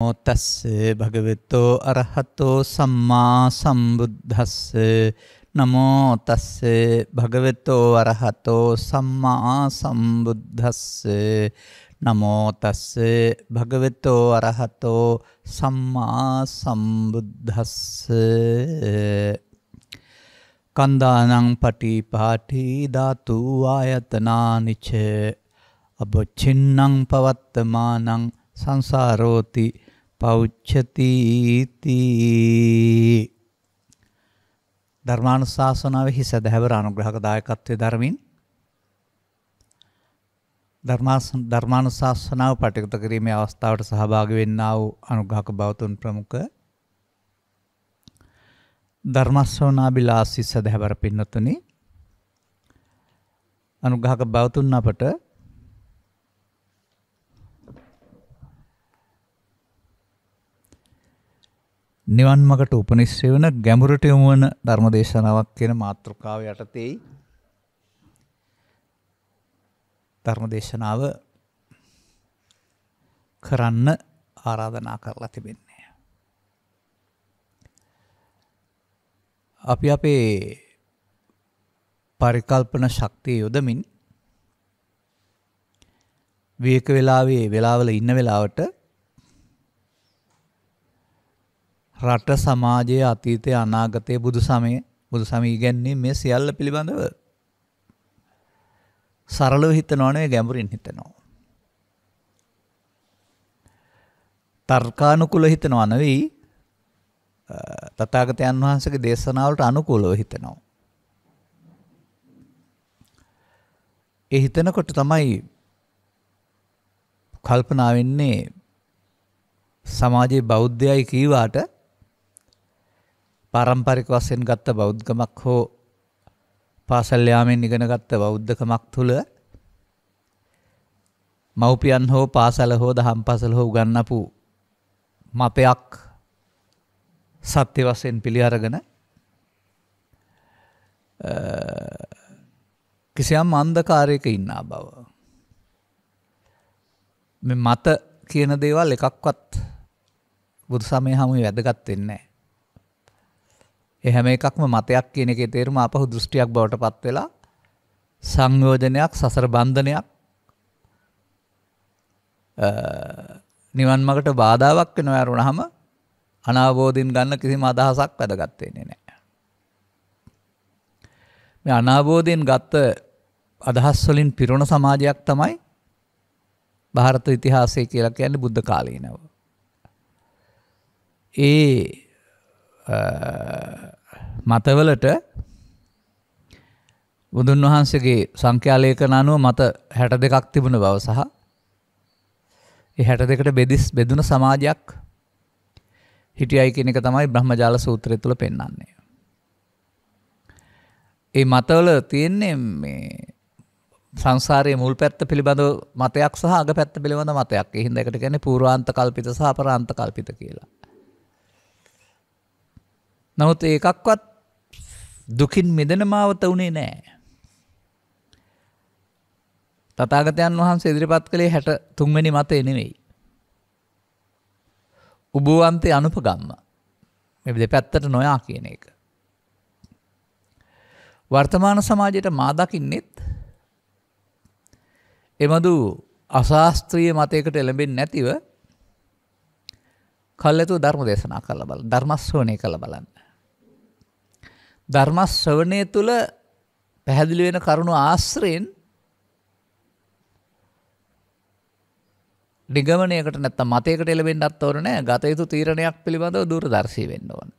නමෝ තස්සේ භගවතෝ අරහතෝ සම්මා සම්බුද්දස්සේ නමෝ තස්සේ භගවතෝ අරහතෝ සම්මා සම්බුද්දස්සේ නමෝ තස්සේ භගවතෝ අරහතෝ සම්මා සම්බුද්දස්සේ කන්දානං පටිපාටි ධාතු ආයතනානිච අබොච්චින්නං පවත්තමානං සංසාරෝති පෞච්ඡති තී. ධර්මානුශාසනාවේ හිස දැහැවර අනුග්‍රහක දායකත්වයේ ධර්මින් ධර්මානුශාසනාව පටිගත කිරීමේ අවස්ථාවට සහභාගී වෙන්නා වූ අනුග්‍රහක බවතුන් ප්‍රමුඛ ධර්මශ්‍රවණාබිලාසී සදහැවර පින්නතුනි, අනුග්‍රහක බවතුන් අපට නිවන් මාර්ගට උපනිශ්‍රේ වන ගැඹුරට යොමු වන ධර්මදේශනාවක් කියන මාතෘකාව යටතේ ධර්මදේශනාව කරන්න ආරාධනා කරලා තිබෙන්නේ. අපි අපේ පරිකල්පන ශක්තිය යොදමින් විවේක වෙලාවල ඉන්න වෙලාවට රට සමාජයේ අතීතයේ අනාගතයේ බුදු සමය ඉගැන්වීම මේ සියල්ල පිළිබඳව සරලව හිතනවා නෙවෙයි, ගැඹුරින් හිතනවා. තර්කානුකූල හිතනවා නෙවෙයි, තථාගතයන් වහන්සේගේ දේශනාවලට අනුකූලව හිතනවා. ඒ හිතනකොට තමයි කල්පනා වෙන්නේ සමාජයේ බෞද්ධයයි කීවාට පාරම්පරික වශයෙන් ගත්ත බෞද්ධකමක් හෝ පාසල් යාමෙන් ඉගෙන ගත්ත බෞද්ධකමක් තුළ මව්පියන් හෝ පාසල හෝ දහම් පාසල හෝ උගන්වපු මතයක් සත්‍ය වශයෙන් පිළි අරගෙන කිසියම් අන්ධකාරයක ඉන්නා බව. මේ මත කියන දේවල් එකක්වත් බුදු සමය හැමුවේ වැදගත් වෙන්නේ නැහැ. ඒ හැම එකක්ම මතයක් කියන එකේ තේරුම ආපහු දෘෂ්ටියක් බවට පත් වෙලා සංයෝජනයක්, සසර බන්ධනයක්, නිවන් මාර්ගට බාධාවක් වෙනවා වරුණාම අනාවබෝධයෙන් ගන්න කිසිම අදහසක් වැදගත් වෙන්නේ නැහැ. මේ අනාවබෝධයෙන් ගත්ත අදහස් වලින් පිරුණ සමාජයක් තමයි ಭಾರತ ඉතිහාසය කියලා කියන්නේ බුද්ධ කාලීනව. ඒ මතවලට බුදුන් වහන්සේගේ සංඛ්‍යාලේඛන අනුව මත 62ක් තිබුණ බව සහ ඒ 62ට බෙදුන සමාජයක් හිටියයි කියන එක තමයි බ්‍රහ්මජාල සූත්‍රය තුල පෙන්වන්නේ. ඒ මතවල තියෙන්නේ මේ සංසාරයේ මුල් පැත්ත පිළිබඳව මතයක් සහ අග පැත්ත පිළිබඳව මතයක්. ඒ හින්දා ඒකට කියන්නේ පූර්වාන්ත කල්පිත සහ අපරාන්ත කල්පිත කියලා. නමුත් ඒකක්වත් දුකින් මිදෙන මාවත උනේ නැහැ. තථාගතයන් වහන්සේ ඉදිරිපත් කළේ 63 වෙනි මතේ නෙවෙයි. උභවන්තේ අනුපගම්ම. මේ දෙපැත්තට නොයා කියන එක. වර්තමාන සමාජයට මා දකින්නෙත් එමදු අශාස්ත්‍රීය මතයකට එළඹෙන්නේ නැතිව කල්ැතුව ධර්ම දේශනා කරලා බලන්න, ධර්ම ශ්‍රවණය කරලා බලන්න. ධර්ම ශ්‍රවණය තුළ පැහැදිලි වෙන කරුණු ආශ්‍රයෙන් නිගමනයකට නැත්තම් මතයකට එළඹෙන්නත් ඕන නැහැ. ගත යුතු තීරණයක් පිළිබඳව දූරදර්ශී වෙන්න ඕන.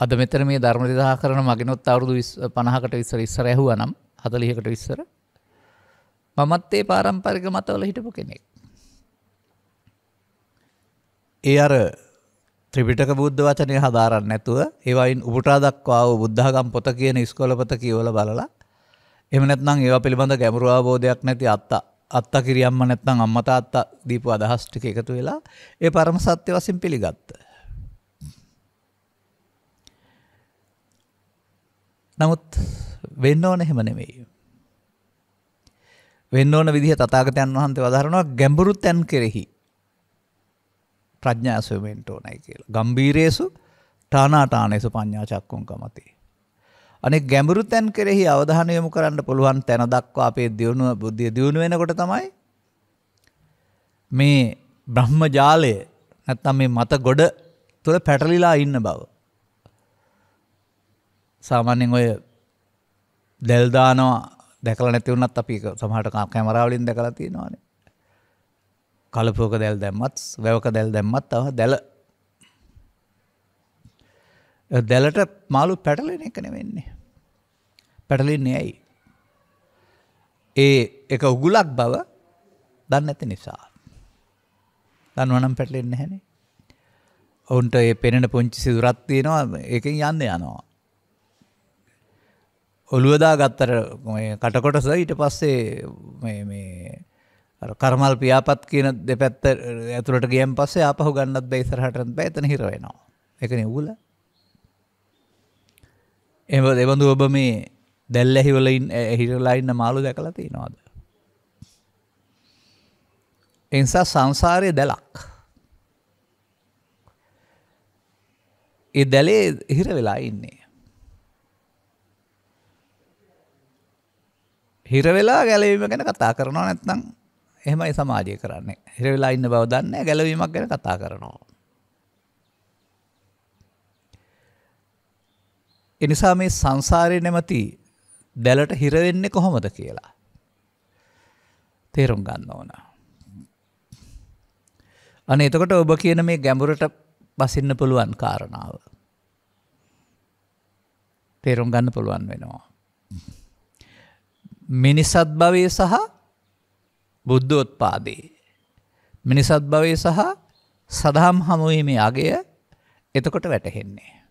අද මෙතන මේ ධර්ම දේශනා කරන මගිනොත් අවුරුදු 50කට ඉස්සර ඇහුවා නම් 40කට ඉස්සර මමත් ඒ පාරම්පරික මතවල හිටපු කෙනෙක්. ඒ අර ත්‍රිපිටක බුද්ධ වචනය හදාරන්න නැතුව ඒවයින් උපුටා දක්වා වූ බුද්ධඝම් පොත කියන ඉස්කෝල පොත කියවලා බලලා එහෙම නැත්නම් ඒවා පිළිබඳ ගැඹුරු අවබෝධයක් නැති අත්තා කිරියම්ම නැත්නම් අම්මා තාත්තා දීපු අදහස් ටික එකතු වෙලා ඒ පරම සත්‍ය වශයෙන් පිළිගත්තා. නමුත් වෙන්න ඕන එහෙම නෙමෙයි. වෙන්න ඕන විදිහ තථාගතයන් වහන්සේ වදාරනවා ගැඹුරු තැන් කෙරෙහි ප්‍රඥා සොයමින් ඕනයි කියලා. ගම්බීරේසු ඨානාඨානේසු පඤ්ඤා චක්කුං කමති. අනෙක් ගැඹුරු තැන් කෙරෙහි අවධානය යොමු කරන්න පුළුවන් තැන දක්වා අපේ දියුණුව බුද්ධිය දියුණු වෙනකොට තමයි මේ බ්‍රහ්ම ජාලය නැත්තම් මේ මත ගොඩ තුළ පැටලිලා ඉන්න බව. සාමාන්‍යයෙන් ඔය දැල් දානවා දැකලා නැති වුණත් අපි සමහරට කැමරා වලින් දැකලා තියෙනවානේ. කලපුවක දැල් දැම්මත්, වැවක දැල් දැම්මත් තව දැලට මාළු පැටලෙන එක නෙවෙන්නේ. පැටලෙන්නේ ඇයි? ඒ එක උගුලක් බව දන්නේ නැති නිසා. දන්නවනම් පැටලෙන්නේ නැහනේ. ඔවුන්ට ඒ පෙනෙන පුංචි සිදුරක් තියෙනවා, ඒකෙන් යන්න යනවා. ඔළුව දාගත්තට මේ කටකොටස ඊට පස්සේ මේ අර කර්මල් පියාපත් කියන දෙපැත්ත ඇතුළට ගියන් පස්සේ ආපහු ගන්නත් බෑ, ඉස්සරහටත් බෑ, එතන හිර වෙනවා. ඒකනේ උගුල. එබඳු ඔබ මේ දැල් ඇහිවල හිරලා ඉන්න මාළු දැකලා තියෙනවද? ඒ නිසා සංසාරයේ දැලක්. ඒ දැලේ හිර වෙලා ඉන්නේ. හිර වෙලා ගැලවීම ගැන කතා කරනවා, නැත්නම් එහෙමයි සමාජය කරන්නේ. හිර වෙලා ඉන්න බව දන්නේ ගැලවීමක් ගැන කතා කරනවා. ඒ නිසා මේ සංසාරේ නැමැති දැලට හිර වෙන්නේ කොහොමද කියලා තේරුම් ගන්න ඕන. අනේ එතකොට ඔබ කියන මේ ගැඹුරට බසින්න පුළුවන් කාරණාව තේරුම් ගන්න පුළුවන් වෙනවා. මිනිසත් භවයේ සහ බුද්ධෝත්පාදේ, මිනිසත් භවයේ සහ සදහම් හමුවීමේ අගය එතකොට වැටහෙන්නේ.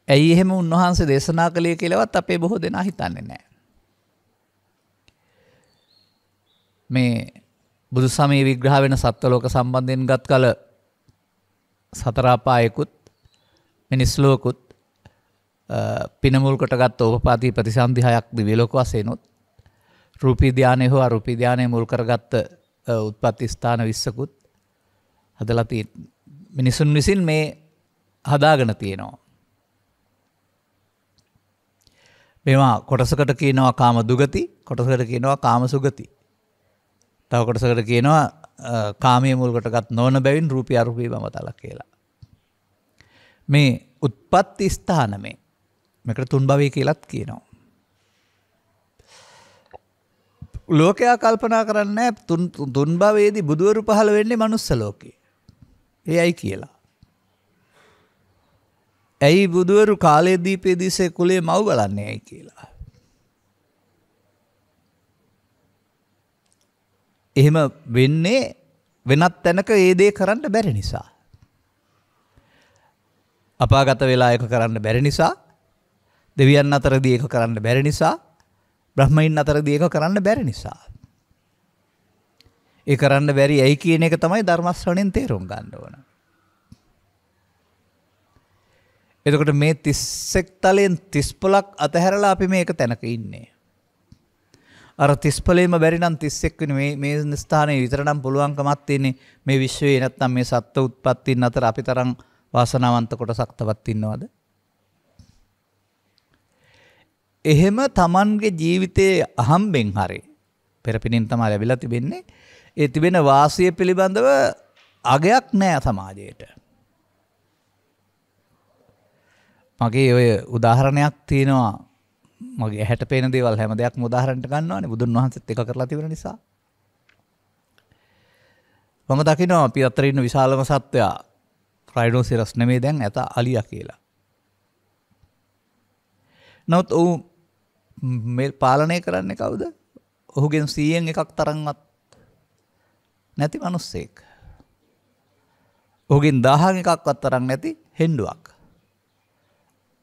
ඇයි එහෙම උන්වහන්සේ දේශනා කළේ කියලාවත් අපේ බොහෝ දෙනා හිතන්නේ නැහැ. මේ බුදු සමයේ විග්‍රහ වෙන සත්වලෝක සම්බන්ධයෙන් ගත් කල සතර අපායකුත් මිනිස් ලෝකුත් පිනමුල් කොටගත් ඕපපාති ප්‍රතිසන්දි 6ක් දිව්‍ය ලෝක වශයෙන්ුත් රූපී ධානය හෝ අරූපී ධානය මුල් කරගත් උත්පත්ති ස්ථාන 20කුත් හදලා තියෙන මිනිසුන් විසින් මේ හදාගෙන තියෙනවා. මේවා කොටසකට කියනවා කාම දුගති, කොටසකට කියනවා කාම සුගති. තව කොටසකට කියනවා කාමයේ මුල් කොටගත් නොවන බැවින් රූපී අරූපී බවතල කියලා. මේ උත්පත්ති ස්ථාන මේකට තුන් භවය කියලාත් කියනවා. ලෝකයා කල්පනා කරන්නේ තුන් භවයේදී බුදුවරු පහළ වෙන්නේ මනුස්ස ලෝකේ. එයයි කියලා. ඇයි බුදුවරු කාලයේ දීපේ දිසේ කුලේ මව් බලන්නේ ඇයි කියලා. එහෙම වෙන්නේ වෙනත් තැනක ඒ දේ කරන්න බැරි නිසා. අපාගත වෙලා ඒක කරන්න බැරි නිසා, දෙවියන් අතරදී ඒක කරන්න බැරි නිසා, බ්‍රහ්මයින් අතරදී ඒක කරන්න බැරි නිසා. ඒ කරන්න බැරි ඇයි කියන එක තමයි ධර්ම ශ්‍රවණයෙන් තේරුම් ගන්න ඕන. එතකොට මේ 31 තලයෙන් 30 පොලක් අතහැරලා අපි මේක තැනක ඉන්නේ. අර 30 පොලේම බැරි නම් 31 වෙනි මේ ස්ථානයේ විතර නම් පුළුවන්කමක් තියෙන්නේ මේ විශ්වයේ නැත්තම් මේ සත්ත්ව උත්පත්තීන් අතර අපි තරම් වාසනාවන්ත කොටසක් තවත් ඉන්නවද? එහෙම Tamanගේ ජීවිතයේ අහම්බෙන් හරි පෙරපිනින් තමයි ලැබිලා තිබෙන්නේ. ඒ තිබෙන වාසිය පිළිබඳව අගයක් නැහැ සමාජයට. මගේ ඔය උදාහරණයක් තියෙනවා. මගේ ඇහැට පේන දේවල් හැම දෙයක්ම උදාහරණට ගන්නවානේ බුදුන් වහන්සේත් එක කරලා තිබෙන නිසා. මම දකිනවා අපි අතර ඉන්න විශාලම සත්වයා රයිනෝසිරස් නෙමෙයි දැන් ඇත අලියා කියලා. නමුත් ඔහු මේ පාලනය කරන්නේ කවුද? ඔහුගෙන් 100න් එකක් තරම්වත් නැති මිනිස්සෙක්. ඔහුගෙන් 1000න් එකක්වත් තරම් නැති හෙන්ඩුවක්.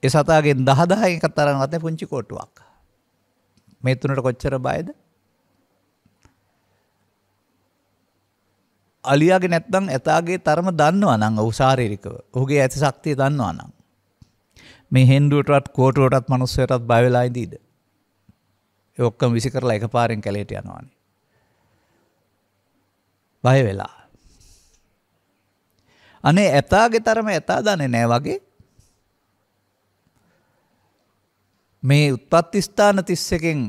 ඒ සතාගෙන් 10,000න් එකක් තරම්වත් නැති පුංචි කොටුවක්. මේ තුනට කොච්චර බයද? අලියාගේ නැත්නම් ඇතාගේ තරම දන්නවා නම් ඔහු ශාරීරිකව ඔහුගේ ඇති ශක්තිය දන්නවා නම් මේ හෙන්ඩුවටවත් කෝටුවටවත් මිනිස්සුන්ටවත් බය වෙලා ඉඳීද? ඒ ඔක්කොම විසි කරලා එකපාරෙන් කැලේට යනවානේ. බය වෙලා. අනේ ඇතාගේ තරම ඇතා දන්නේ නැහැ වගේ මේ උත්පත්ති ස්ථාන 31කින්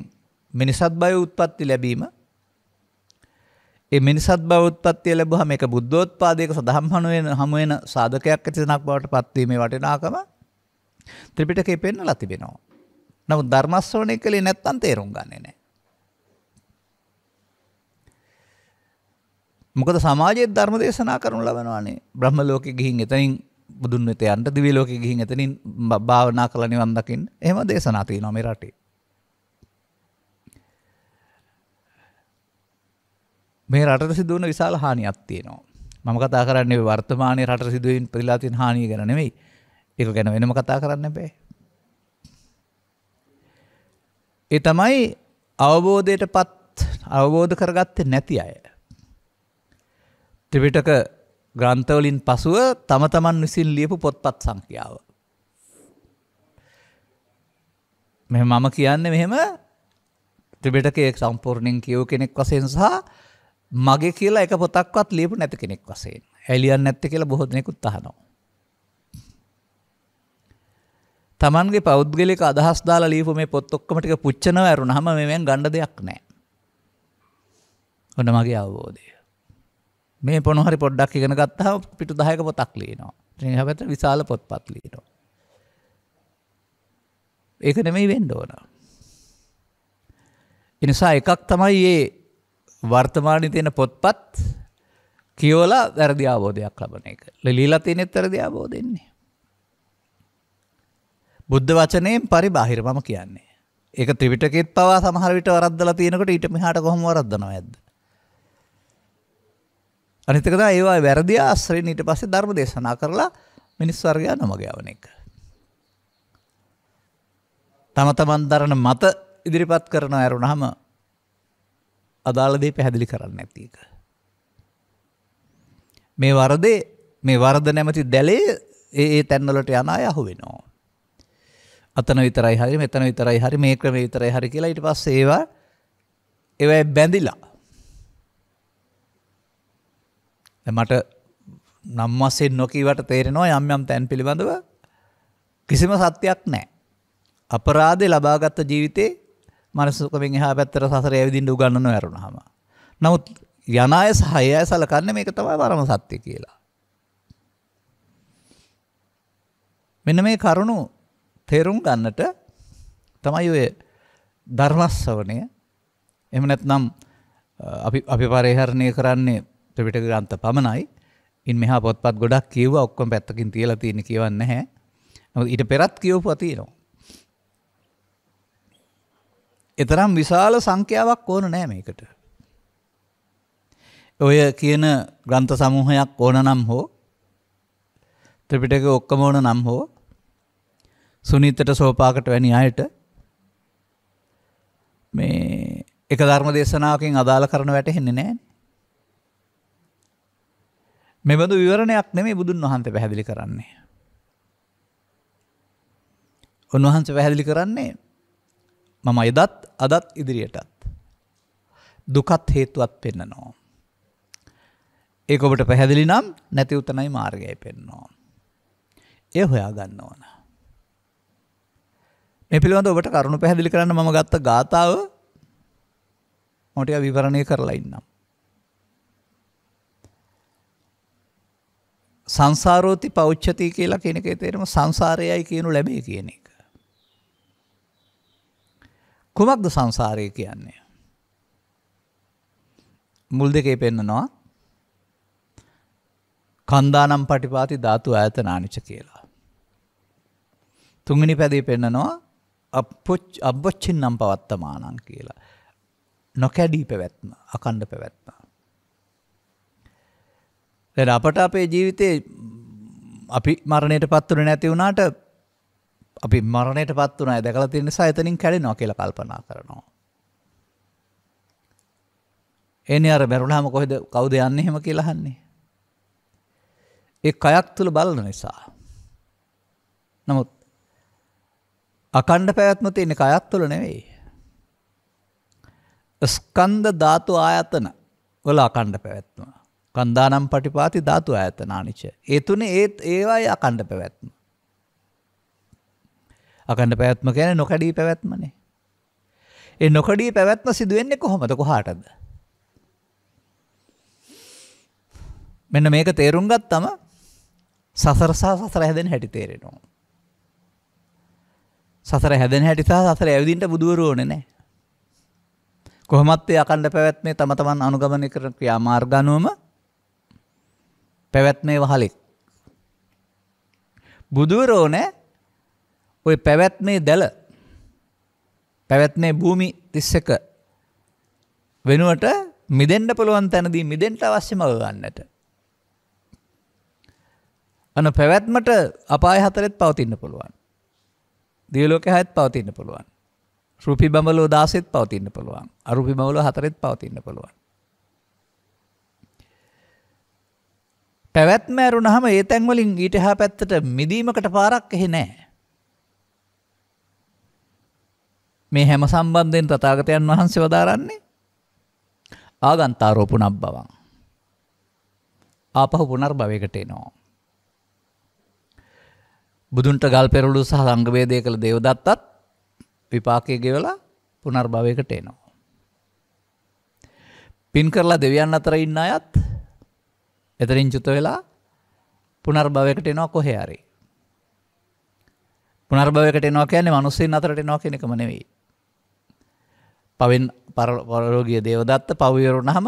මිනිසත් බව උත්පත්ති ලැබීම ඒ මිනිසත් බව උත්පත්තිය ලැබුවා මේක බුද්ධෝත්පාදයක සදහම් හමු වෙන සාධකයක් ඇති තැනක් බවට පත් වීමේ වටිනාකම ත්‍රිපිටකේ පෙන්නලා තිබෙනවා. නමුත් ධර්ම ශ්‍රවණය කලේ නැත්තම් තේරුම් ගන්නේ නැහැ. මොකද සමාජයේ ධර්ම දේශනා කරනු ලබනවානේ. බ්‍රහ්ම ලෝකෙ ගිහින් එතනින් බුදුන් වෙත යන්න, දිව්‍ය ලෝකෙ ගිහින් එතනින් භාවනා කරලා නිවන් දකින්න. එහෙම දේශනා තියෙනවා මේ රටේ. මේ රටට සිදුවන විශාල හානියක් තියෙනවා. මම කතා කරන්නේ වර්තමානයේ රටට සිදුවෙන පිළිලා තියෙන හානිය ගැන නෙමෙයි. ඒක ගැන වෙනම කතා කරන්න බෑ. ඒ තමයි අවබෝධ කරගත්තේ නැති අය. ත්‍රිපිටක ග්‍රන්ථවලින් පසුව තම තමන් විසින් ලියපු පොත්පත් සංඛ්‍යාව. මම කියන්නේ මෙහෙම ත්‍රිපිටකයේ සම්පූර්ණයෙන් කියව කෙනෙක් වශයෙන් සහ මගේ කියලා එක පොතක්වත් ලියපු නැති කෙනෙක් වශයෙන්. ඇලියන් නැත්තේ කියලා බොහෝ දෙනෙකුත් අහනවා. තමන්ගේ පෞද්ගලික අදහස් දාලා ලියපු මේ පොත් ඔක්කොම ටික පුච්චනවා ඇරුණාම මේවෙන් ගන්න දෙයක් නැහැ. ඔන්න මගේ අවබෝධය. මේ පොණ හරි පොඩ්ඩක් ඉගෙන ගත්තාම පිටු 10ක පොතක් ලියනවා. ඉතින් හැබැයි විශාල පොත්පත් ලියනවා. ඒක නෙමෙයි වෙන්න ඕන. ඒ නිසා එකක් තමයි මේ වර්තමානයේ තියෙන පොත්පත් කියවලා වැරදි අවබෝධයක් ලබන එක. ලියලා තියෙනෙත් වැරදි අවබෝධෙන්නේ. බුද්ධ වචනයෙන් පරිබාහිර මම කියන්නේ. ඒක ත්‍රිපිටකෙත් පවා සමහර විට වරද්දලා තියෙනකොට ඊට මෙහාට කොහොම වරද්දනවද? අනිත් එක තමයි ඒවා වැරදි ආශ්‍රයෙන් ඊට පස්සේ ධර්ම දේශනා කරලා මිනිස් වර්ගය නොමග යවන එක. තම තමන් දරන මත ඉදිරිපත් කරන ඇරුණාම අදාළ දේ පැහැදිලි කරන්නේ නැති එක. මේ වරද නැමැති දැලේ ඒ තැන්වලට යන අය අහු වෙනවා. අතන විතරයි හරි, මෙතන විතරයි හරි, මේ ක්‍රමේ විතරයි හරි කියලා ඊට පස්සේ ඒවා බැඳිලා. මට නම් වශයෙන් නොකීවට තේරෙනවා යම් යම් තැන් පිළිබඳව කිසිම සත්‍යයක් නැහැ. අපරාධේ ලබාගත් ජීවිතේ මනසකමින් එහා පැත්තට සසරේ ඇවිදින්න උගන්වනව ඇරුණාම. නමුත් යන අය සහ අය සලකන්නේ මේක තමයි පරම සත්‍ය කියලා. මෙන්න මේ කරුණු තේරුම් ගන්නට තමයි ඔය ධර්ම ශ්‍රවණය. එහෙම නැත්නම් අපි පරිහරණය කරන්නේ ත්‍රිපිටක ග්‍රන්ථ පමණයි. ඉන් මෙහා පොත්පත් ගොඩක් කියුවා, ඔක්කොම පැත්තකින් තියලා තියෙන කියවන්නේ නැහැ. නමුත් ඊට පෙරත් කියවපුවා තියෙනවා. ඒතරම් විශාල සංඛ්‍යාවක් ඕන නැහැ මේකට. ඔය කියන ග්‍රන්ථ සමූහයක් ඕන නම් හෝ ත්‍රිපිටකේ ඔක්කොම ඕන නම් හෝ සුනීතට සෝපාකට වැනි අයට මේ එක ධර්ම දේශනාවකින් අදාළ කරන වැටෙන්නේ නැහැ. මෙබඳු විවරණයක් නෙමෙයි බුදුන් වහන්සේ පැහැදිලි කරන්නේ. උන්වහන්සේ පැහැදිලි කරන්නේ මම අදත් ඉදිරියටත් දුකත් හේතුවත් පෙන්නනවා. ඒක ඔබට පැහැදිලි නම් නැති උතනයි මාර්ගයයි පෙන්නනවා. ඒ හොයා ගන්න ඕන. මේ පිළිබඳව ඔබට කරුණු පැහැදිලි කරන්න මම ගත්ත ගාථාව මම ටික විවරණය කරලා ඉන්නම්. සංසාරෝති පෞච්ඡති කියලා කියන එකේ තේරුම සංසාරයයි කියනු ලැබේ කියන එක. කුමක්ද සංසාරය කියන්නේ? මුල් දෙකේ පෙන්නනවා කන්දානම් පටිපාති ධාතු ආයතනානිච කියලා. තුන්වෙනි පැදේ පෙන්නනවා අබ්බොච්චින්නම් පවත්තමානං කියලා. නොකැඩී පැවැත්ම, අකණ්ඩ පැවැත්ම. දැන් අපට අපේ ජීවිතේ අපි මරණයටපත් වුණේ නැති වුණාට අපි මරණයටපත් වුණා දැකලා තියෙන නිසා එතනින් කැඩෙනවා කියලා කල්පනා කරනවා. එන්නේ අර මරුණාම කවුද යන්නේ එහෙම කියලා අහන්නේ. ඒ කයක් තුල බලන නිසා. නමුත් අකණ්ඩ පැවැත්ම තියෙන කයක් තුල නෙවෙයි. ස්කන්ධ ධාතු ආයතන වල අකණ්ඩ පැවැත්ම. කන්දානම් පටිපාති ධාතු ආයතන අනිච්ච. ඒ තුනේ ඒවයි අකණ්ඩ පැවැත්ම. අකණ්ඩ පැවැත්ම කියන්නේ නොකඩී පැවැත්මනේ. ඒ නොකඩී පැවැත්ම සිදු වෙන්නේ කොහොමද? කොහාටද? මෙන්න මේක තේරුම් ගත්තම සසර සහ සසර හැදෙන හැටි තේරෙනවා. සසර හැදෙන හැටි සහ සසර ඇවිදින්න බුදුවරු ඕනේ නැහැ. කොහොමත් ඒ අකණ්ඩ පැවැත්මේ තම තමන් අනුගමනය කරන ක්‍රියාමාර්ග අනුවම පැවැත්මේ වහලෙක්. බුදුවරු ඕනේ ওই පැවැත්මේ දැල පැවැත්මේ භූමි 31 වෙනුවට මිදෙන්න පුළුවන් තැනදී මිදෙන්න අවශ්‍යම ගන්නට. අන පැවැත්මට අපාය හතරෙත් පවතින්න පුළුවන්. දිව්‍ය ලෝකේ හයත් පවතින්න පුළුවන්. රූපී බඹලෝ 16ත් පවතින්න පුළුවන්. අරූපී බඹලෝ 4ත් පවතින්න පුළුවන්. පැවැත්ම ඇරුණාම ඒ තැන් වලින් ඊට එහා පැත්තට මිදීමකට පාරක් එහි නැහැ. මේ හැම සම්බන්ධයෙන් තථාගතයන් වහන්සේ වදාරන්නේ ආගන්තාරෝ පුනබ්බවං. ආපහු පුනර්භවයකට එනවා. බුදුන්ට ගල් පෙරළු සහ සංඝ වේදය කළ දේවදත්තත් විපාකයේ ගෙවලා පුනර්භවයකට එනවා. පින් කරලා දෙවියන් අතර ඉන්න අයත් එතරින් චුත වෙලා පුනර්භවයකට එනවා කොහේ හරි. පුනර්භවයකට එනවා කියන්නේ මිනිස්සුන් අතරට එනවා කියන එකම නෙවෙයි. පවෙන් පරලෝකීය දේවදත්ත පව ඉවරුනහම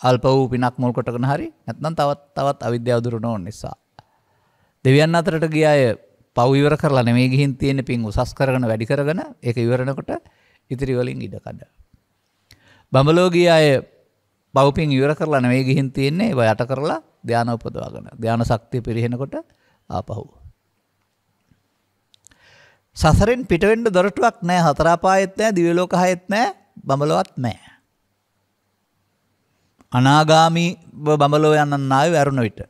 අල්ප වූ පිනක් මුල් කොටගෙන හරි නැත්නම් තවත් අවිද්‍යාව දුරු නොවන නිසා දෙවියන් අතරට ගිය අය පව ඉවර කරලා නෙමෙයි ගිහින් තියෙන පින් උසස් කරගෙන වැඩි කරගෙන ඒක ඉවරනකොට ඉතිරි වලින් ඉඩ කඩ. බඹලෝ ගිය අය පව පින් ඉවර කරලා නෙමෙයි ගිහින් තියෙන්නේ ඒව යට කරලා ධානය උපදවාගෙන ධාන ශක්තිය පිරිහෙනකොට ආපහු. සසරෙන් පිට වෙන්න දොරටුවක් නැහැ. හතර අපායෙත් නැහැ, දිව්‍ය ලෝක හයෙත් නැහැ, බඹලොවත් නැහැ. අනාගාමී බඹලෝ යනන් ආවේ වැරුණ විට.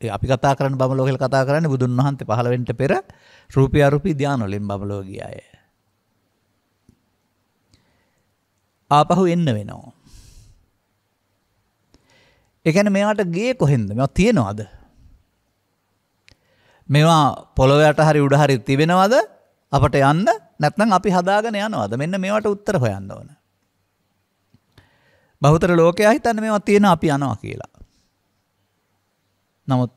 අපි කතා කරන්නේ බඹලෝ කියලා කතා කරන්නේ බුදුන් වහන්සේ පහළ වෙන්න පෙර රූපී අරූපී ධාන වලින් බඹලෝ ගිය අය. ආපහු එන්න වෙනවා. ඒ කියන්නේ මේවට ගියේ කොහෙන්ද? මේවා තියනවද? මේවා පොළොව යට හරි උඩ හරි තිබෙනවද? අපට යන්න නැත්නම් අපි හදාගෙන යනවද? මෙන්න මේවට උත්තර හොයන්න ඕන. බහුතර ලෝකයා හිතන්නේ මේවා තියෙන අපි යනවා කියලා. නමුත්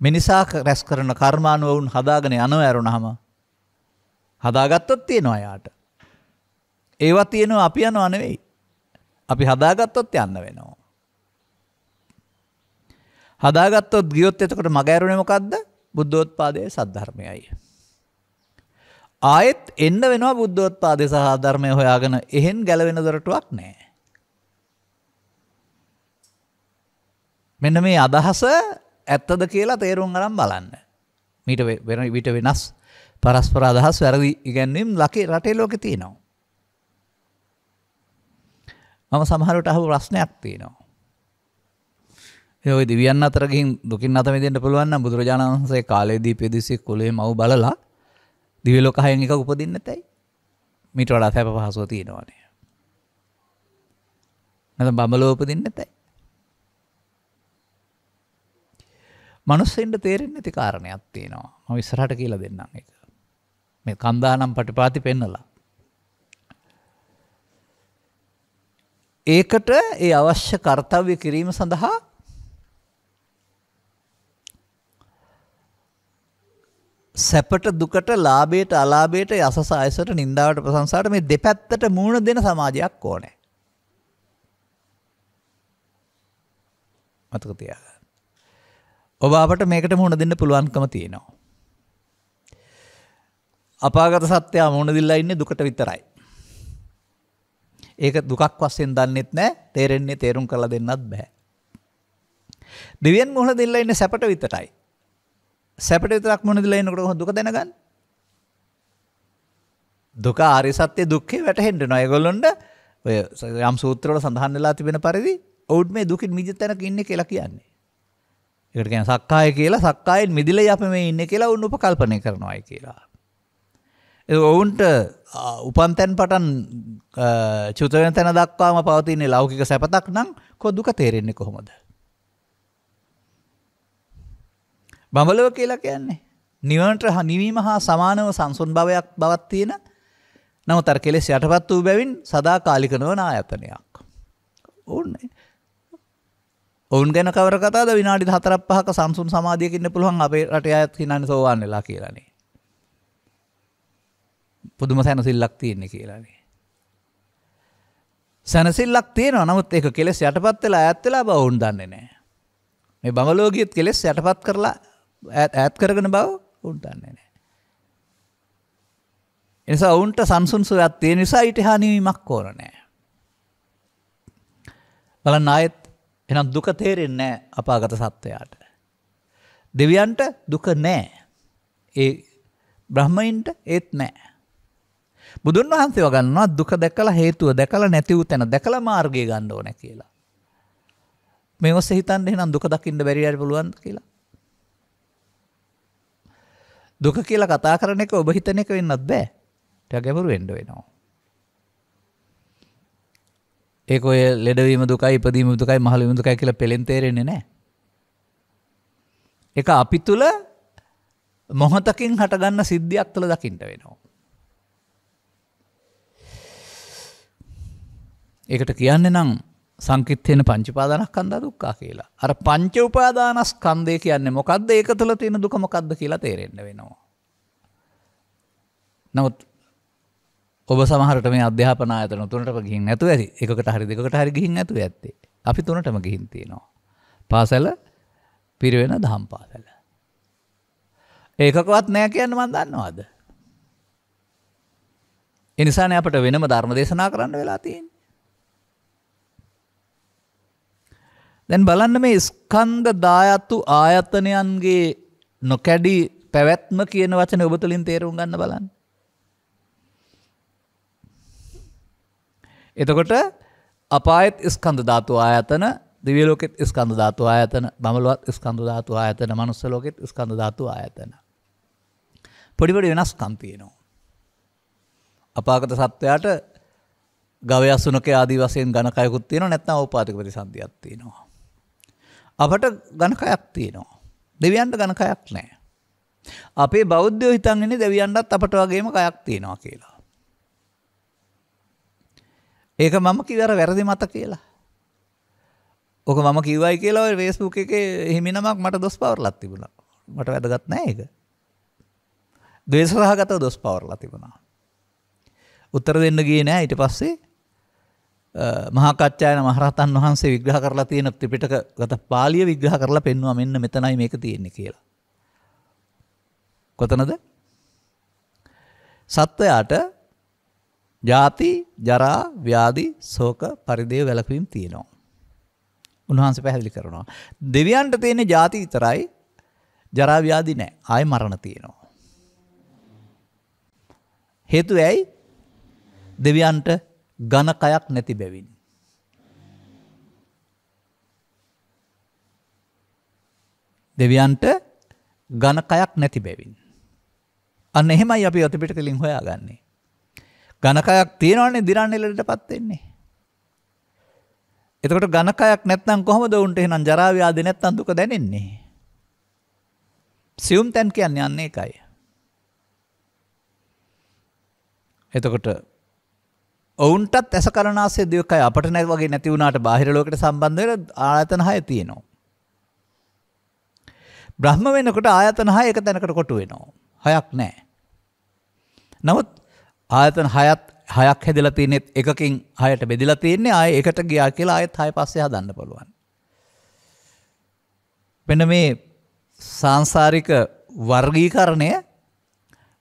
මිනිසා රැස් කරන කර්මානුව වුන් හදාගෙන යනවා ඇරුණාම හදාගත්තොත් තියෙනවා යාට. ඒවා තියෙනවා අපි යනවා නෙවෙයි. අපි හදාගත්තොත් යන්න වෙනවා. හදාගත්තොත් ගියොත් එතකොට මග ඇරුණේ මොකද්ද? බුද්ධෝත්පාදයේ සද්ධර්මයයි. ආයෙත් එන්න වෙනවා බුද්ධෝත්පාදයේ සහ ධර්මය හොයාගෙන එහෙන් ගැලවෙන දොරටුවක් නැහැ. මෙන්න මේ අදහස ඇත්තද කියලා තේරුම් ගන්න බලන්න. මීට වෙනස් පරස්පර අදහස් වැරදි ඉගැන්වීම් රටේ ලෝකේ තියෙනවා. මම සමහරවිට අහපු ප්‍රශ්නයක් තියෙනවා. ඒ දිව්‍යයන් අතර ගිහින් දුකින් අත මිදෙන්න පුළුවන් නම් බුදුරජාණන් වහන්සේ කාලේදී පෙදිසි කුලේ මව් බලලා දිව්‍ය ලෝක හයෙන් එකක උපදින්න නැතයි. මීට වඩා සැප පහසුව තියෙනවානේ. නැත්නම් බඹලෝ උපදින්න නැතයි. මනුස්සෙන්ට තේරෙන්නේ නැති කාරණයක් තියෙනවා. මම ඉස්සරහට කියලා දෙන්නම් ඒක. මේ කන්දානම් පටිපාති පෙන්නලා. ඒකට ඒ අවශ්‍ය කාර්යය කිරීම සඳහා සැපට දුකට ලාභයට අලාභයට යසස අයසට නින්දාවට ප්‍රශංසාවට මේ දෙපැත්තට මූණ දෙන සමාජයක් ඕනේ. මතක තියාගන්න. ඔබ අපට මේකට මුහුණ දෙන්න පුළුවන්කම තියෙනවා. අපාගත සත්‍යය මුහුණ දීලා ඉන්නේ දුකට විතරයි. ඒක දුකක් වශයෙන් දන්නෙත් නැහැ, තේරෙන්නේ තේරුම් කරලා දෙන්නත් බෑ. දෙවියන් මුහුණ දීලා ඉන්නේ සැපට විතරයි. සැපට විතරක් මුහුණ දීලා ඉන්නකොට කොහොමද දුක දැනගන්නේ? දුක ආර්ය සත්‍ය දුක්ඛේ වැටහෙන්න ඕන. ඒගොල්ලොන්ට ඔය යම් සූත්‍රවල සඳහන් වෙලා තිබෙන පරිදි ඔවුන් මේ දුකින් මිදෙ තැනක ඉන්නේ කියලා කියන්නේ. ඒකට කියන්නේ සක්කාය කියලා. සක්කායෙන් මිදිලා අපි මේ ඉන්නේ කියලා උන් උපකල්පනය කරනවායි කියලා. ඔවුන්ට උපන් තැන් පටන් චුත වෙන තැන දක්වාම පවතින ලෞකික සැපතක් නම් කො දුක තේරෙන්නේ කොහොමද? බඹලව කියලා කියන්නේ නිවනට නිවීම හා සමානව සංසුන් භවයක් බවක් තියෙන නමුත් අර කෙලෙස් යටපත් වූ බැවින් සදාකාලික නොවන ආයතනයක්. ඕනේ. ඔවුන් ගැන කවර කතාවද විනාඩි 4-5ක සංසුන් සමාධියක ඉන්න පුළුවන් අපේ රටේ අයත් හිනන්නේ සෝවාන් වෙලා කියලානේ. පුදුම සැනසෙල්ලක් තියෙන්නේ කියලානේ. සැනසෙල්ලක් තියෙනවා නමුත් ඒක කෙලෙස් යටපත් වෙලා ඈත් වෙලා බව වුන් දන්නේ නැහැ. මේ බඹලෝකියත් කෙලෙස් යටපත් කරලා ඈත් කරගෙන බව වුන් දන්නේ නැහැ. ඒ නිසා වුන්ට සංසුන් සුවයක් තියෙන නිසා ඊට හානිවීමක් ඕන නැහැ. බලන්න ආයෙත් එහෙනම් දුක තේරෙන්නේ නැහැ අපාගත සත්වයාට. දෙවියන්ට දුක නැහැ. ඒ බ්‍රහ්මයින්ට ඒත් නැහැ. බුදුන් වහන්සේ වගන්නවා දුක දැකලා හේතුව දැකලා නැති වූ තැන දැකලා මාර්ගය ගන්න ඕනේ කියලා. මේ ඔස්සේ හිතන්න එහෙනම් දුක දකින්න බැරි යට පුළුවන්ද කියලා. දුක කියලා කතා කරන එක ඔබ හිතන එක වෙන්නත් බෑ. ටික ගැඹුරු වෙන්න වෙනවා. ඒක ඔය ලෙඩවීම දුකයි ඉපදීම දුකයි මහලු වීම දුකයි කියලා පෙළෙන් තේරෙන්නේ නැහැ. ඒක අපි තුල මොහතකින් හටගන්න සිද්ධියක් තුල දකින්න වෙනවා. ඒකට කියන්නේ නම් සංකිට්ඨේන පංච උපාදානස්කන්ධ දුක්ඛ කියලා. අර පංච උපාදානස්කන්ධය කියන්නේ මොකද්ද? ඒක තුළ තියෙන දුක මොකද්ද කියලා තේරෙන්න වෙනවා. නමුත් ඔබ සමහරට මේ අධ්‍යාපන ආයතන තුනටම ගිහින් නැතුව ඇති. එකකට හරි දෙකකට හරි ගිහින් නැතුව ඇත්තේ. අපි තුනටම ගිහින් තියෙනවා. පාසල, පිරිවෙන, දහම් පාසල. ඒකකවත් නැහැ කියන්න මම දන්නවද? ඒ නිසානේ අපිට වෙනම ධර්ම දේශනා කරන්න වෙලා තියෙන්නේ. දැන් බලන්න මේ ස්කන්ධ ධාතු ආයතනයන්ගේ නොකැඩි පැවැත්ම කියන වචනේ ඔබ තුලින් තේරුම් ගන්න බලන්න. එතකොට අපායත් ස්කන්ධ ධාතු ආයතන, දිව්‍ය ලෝකෙත් ස්කන්ධ ධාතු ආයතන, බඹලොවත් ස්කන්ධ ධාතු ආයතන, මනුස්ස ලෝකෙත් ස්කන්ධ ධාතු ආයතන. පොඩි පොඩි වෙනස්කම් තියෙනවා. අපාගත සත්වයාට ගවයා සුනකේ ආදී වශයෙන් ඝනකයකුත් තියෙනවා නැත්නම් ඕපාතික ප්‍රතිසන්දියක් තියෙනවා. අපට ඝනකයක් තියෙනවා. දෙවියන්ට ඝනකයක් නැහැ. අපේ බෞද්ධයෝ හිතන් ඉන්නේ දෙවියන්ටත් අපට වගේම කයක් තියෙනවා කියලා. ඒක මම කිව්වර වැරදි මත කියලා. ඔක මම කිව්වයි කියලා ඔය Facebook එකේ හිමිනමක් මට දොස් පවර්ලක් තිබුණා. මට වැදගත් නැහැ ඒක. ද්වේෂසහගතව දොස් පවර්ලා තිබුණා. උත්තර දෙන්න ගියේ නැහැ. ඊට පස්සේ මහා කච්චායන මහරහතන් වහන්සේ විග්‍රහ කරලා තියෙන ත්‍රිපිටකගත පාළිය විග්‍රහ කරලා පෙන්වුවා මෙන්න මෙතනයි මේක තියෙන්නේ කියලා. කොතනද? සත්වයාට ජාති, ජරා, ව්‍යාධි, ශෝක, පරිදේව වැළකීම් තියෙනවා. උන්වහන්සේ පැහැදිලි කරනවා. දෙවියන්ට තියෙන ජාති විතරයි, ජරා ව්‍යාධි නැහැ. ආයෙ මරණ තියෙනවා. හේතුව ඇයි? දෙවියන්ට ඝනකයක් නැති බැවින්. දෙවියන්ට ඝනකයක් නැති බැවින්. අන්න එහෙමයි අපි අතිපිටකලින් හොයාගන්නේ. ඝනකයක් තියෙනවනේ දිරන්නේ ලෙඩටපත් වෙන්නේ. එතකොට ඝනකයක් නැත්නම් කොහොමද උන්ට එහෙනම් ජරා ව්‍යාධි නැත්නම් දුක දැනෙන්නේ? සියුම් තැන් කියන්නේ අන්න ඒකයි. එතකොට ඔවුන්ටත් ඇස කරනාසේ දිවකයි අපට නැති වගේ නැති වුණාට බාහිර ලෝකෙට සම්බන්ධ වෙන ආයතන 6 තියෙනවා. බ්‍රහ්ම වෙනකොට ආයතන 6 එක තැනකට කොටු වෙනවා. 6ක් නැහැ. නමුත් ආයතන 6ක් හැදලා තියෙනෙත් එකකින් 6ට බෙදලා තියෙන්නේ ආයෙ එකට ගියා කියලා ආයෙත් 6 පස්සේ හදන්න පුළුවන්. මෙන්න මේ සාංශාරික වර්ගීකරණය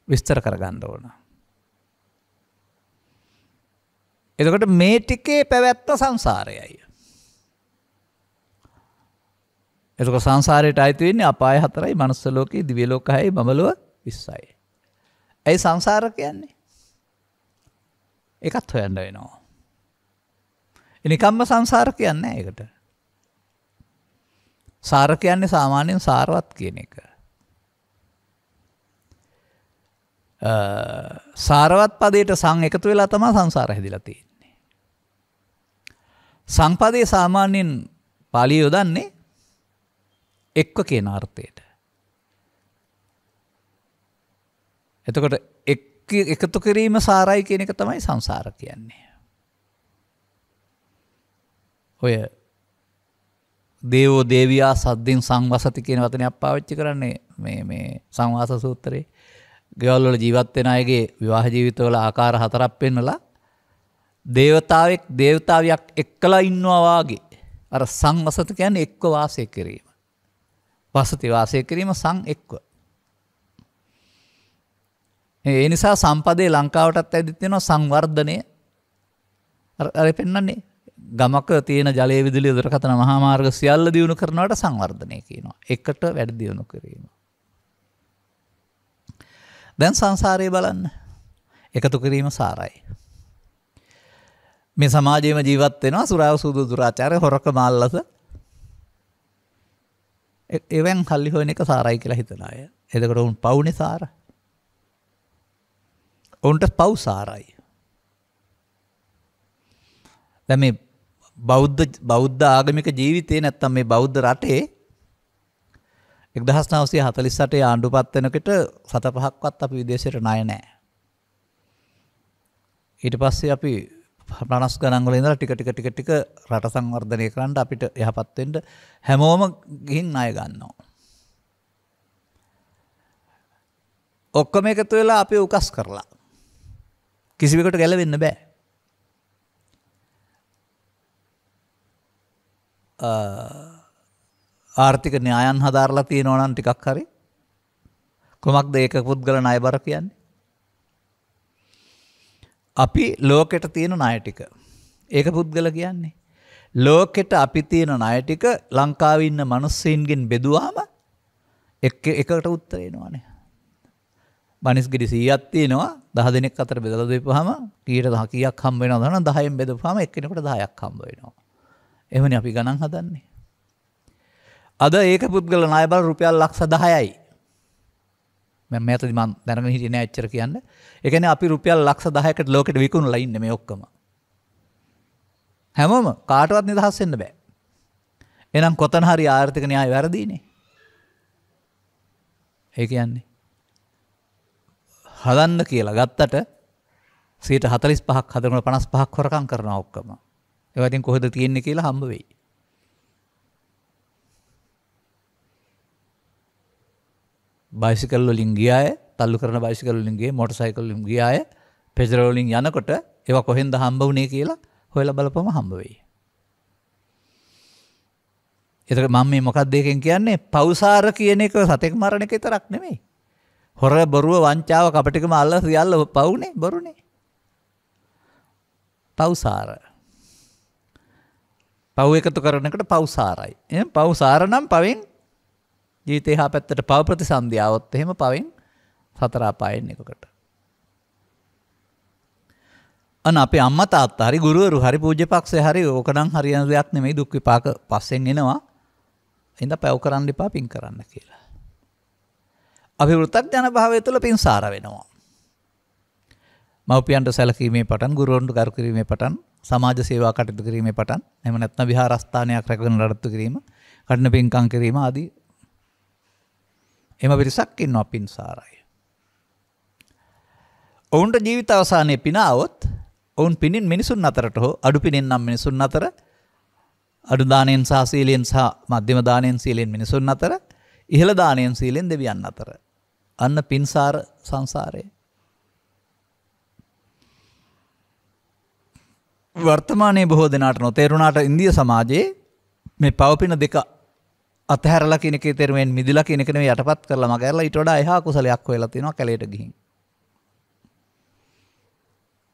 විස්තර කරගන්න ඕන. එතකොට මේ ටිකේ පැවැත්ම සංසාරයයි. එතකොට සංසාරයට අයිති වෙන්නේ අපාය 4යි, මනුස්ස ලෝකේ, දිව්‍ය ලෝක 6යි, බඹලොව 20යි. ඇයි සංසාර කියන්නේ? ඒකත් හොයන්න වෙනවා. එනිකම්ම සංසාර කියන්නේ නැහැ ඒකට. සාර කියන්නේ සාමාන්‍යයෙන් සාරවත් කියන එක. සාරවත් පදයට සං එකතු වෙලා තමයි සංසාර හැදිලා තියෙන්නේ. සංපදයේ සාමාන්‍යයෙන් පාලිය යොදන්නේ එක්ව කියන අර්ථයට. එතකොට එකතු කිරීම සාරයි කියන එක තමයි සංසාර කියන්නේ. ඔය දේවෝ දේවියා සද්දින් සංවසති කියන වචනයක් පාවිච්චි කරන්නේ මේ සංවාස සූත්‍රයේ. ගෙවල් වල ජීවත් වෙන අයගේ විවාහ ජීවිතවල ආකාර 4ක් පෙන්නලා දේවතාවියක් එක්කලා ඉන්නවා වාගේ. අර සංවසත කියන්නේ එක්ව වාසය කිරීම. වසති වාසය කිරීම සං එක්ව. ඒ නිසා සම්පදේ ලංකාවටත් ඇවිත් තියෙනවා සංවර්ධනය. අර පෙන්නන්නේ ගමක තියෙන ජලය විදුලිය දුරකථන මහා මාර්ග සියල්ල දියුණු කරනවට සංවර්ධනය කියනවා. එකට වැඩි දියුණු කිරීම. දැන් සංසාරයේ බලන්න. එකතු කිරීම සාරයි. මේ සමාජයේම ජීවත් වෙනවා සුරාව සූදු දුරාචාරය හොරකම අල්ලස. එවෙන් කල්ලි හොයන එක සාරයි කියලා හිතන අය. එතකොට උන් පවුනේ සාර. උන්ට පව් සාරයි. දැන් මේ බෞද්ධ ආගමික ජීවිතේ නැත්තම් මේ බෞද්ධ රටේ 1948 ආණ්ඩුපත් වෙනකොට 7-5ක්වත් අපි විදේශයට ණය නැහැ. ඊට පස්සේ අපි 50 ගණන් වල ඉඳලා ටික රට සංවර්ධනය කරන්න අපිට යහපත් වෙන්න හැමෝම ගිහින් ණය ගන්නවා. ඔක්කොම එකතු වෙලා අපි උකස් කරලා කිසිවෙකුට ගැලවෙන්න බෑ. ආර්ථික න්‍යායන් හදාරලා තියෙනවා නම් ටිකක් හරි. කොමක්ද ඒක පුද්ගල ණය බර කියන්නේ? අපි ලෝකෙට තියෙන ණය ටික. ඒක පුද්ගල කියන්නේ. ලෝකෙට අපි තියෙන ණය ටික ලංකාවේ ඉන්න මිනිස්සුන්ගෙන් බෙදුවාම එකට උත්තර එනවනේ. බනිස් ගෙඩි 100ක් තියෙනවා 10 දෙනෙක් අතර බෙදලා දෙපුවාම කීයක් හම්බ වෙනවද නම් 10න් බෙදපුවාම එක්කෙනෙකුට 10ක් හම්බ වෙනවා. එහෙමනේ අපි ගණන් හදන්නේ. අද ඒක පුද්ගල ණය බර රුපියල් ලක්ෂ 10යි. මම මේතදී මම දැනගෙන හිටියේ නෑ එච්චර කියන්න. ඒ කියන්නේ අපි රුපියල් ලක්ෂ 10කට ලෝකෙට විකුණලා ඉන්නේ මේ ඔක්කොම. හැමෝම කාටවත් නිදහස් වෙන්න බෑ. එහෙනම් කොතන හරි ආර්ථික න්‍යාය වැරදීනේ. ඒ කියන්නේ හදන්න කියලා ගත්තට 45ක් හදනකොට 55ක් හොරකම් කරනවා ඔක්කොම. ඒවා ඉතින් කොහෙද තියෙන්නේ කියලා හම්බ වෙයි. බයිසිකල් වලින් ගියාය, තල්ලු කරන බයිසිකල් වලින් ගියේ, මොටර් සයිකල් වලින් ගියාය, පෙට්‍රල් වලින් යනකොට ඒවා කොහෙන්ද හම්බ වුනේ කියලා හොයලා බලපුවම හම්බ වෙයි. ඒතර මම මේ මොකක්ද එකෙන් කියන්නේ? පෞසාර කියන එක සතෙක් මරණ එක විතරක් නෙමෙයි. හොර බොරුව වංචාව කපටිකම අල්ල සියල්ල පවුනේ බොරුනේ. පෞසාර. පව් එකතු කරනකොට පෞසාරයි. එහෙනම් පෞසාර නම් පවෙන් ජීවිතේ හා පැත්තට පව ප්‍රතිසන්දියාවොත් එහෙම පවෙන් සතර අපායෙන් එකකට. අන්න අපේ අම්මා තාත්තා හරි ගුරුවරු හරි පූජ්‍යපක්ෂේ හරි ඕකනම් හරියන දෙයක් නෙමෙයි දුක් විපාක පස්සෙන් එනවා. එහෙනම් පැව් කරන්න එපා පින් කරන්න කියලා. අපි වෘත්තඥාන භාවය තුළ පින් සාර වෙනවා. මව්පියන්ට සැලකීමේ පටන් ගුරුවරුන්ට ගරු කිරීමේ පටන් සමාජ සේවා කටයුතු කිරීමේ පටන් එහෙම නැත්නම් විහාරස්ථානයක් රැකගෙන නඩත්තු කිරීම කඩන පින්කම් කිරීම ආදී එම පිරිසක් ඉන්නවා පින් සාරයි. ඔවුන්ට ජීවිත අවසානයේ පින આવොත් ඔවුන් පිනින් මිනිසුන් අතරට හෝ අඩු පිනෙන් නම් මිනිසුන් අතර අඩු දාණයෙන් සහ සීලෙන් සහ මධ්‍යම දාණයෙන් සීලෙන් මිනිසුන් අතර ඉහළ දාණයෙන් සීලෙන් දෙවියන් අතර අන්න පින්සාර සංසාරය. වර්තමානයේ බොහෝ දෙනාට නොතේරුණාට ඉන්දිය සමාජයේ මේ පවපින දෙක අතහැරලා කියන එකේ තේරුමෙන් මිදිලා කියන එක නෙවෙයි යටපත් කරලා මගහැරලා ඊට වඩා එහා කුසලයක් හොයලා තිනවා කැලේට ගිහින්.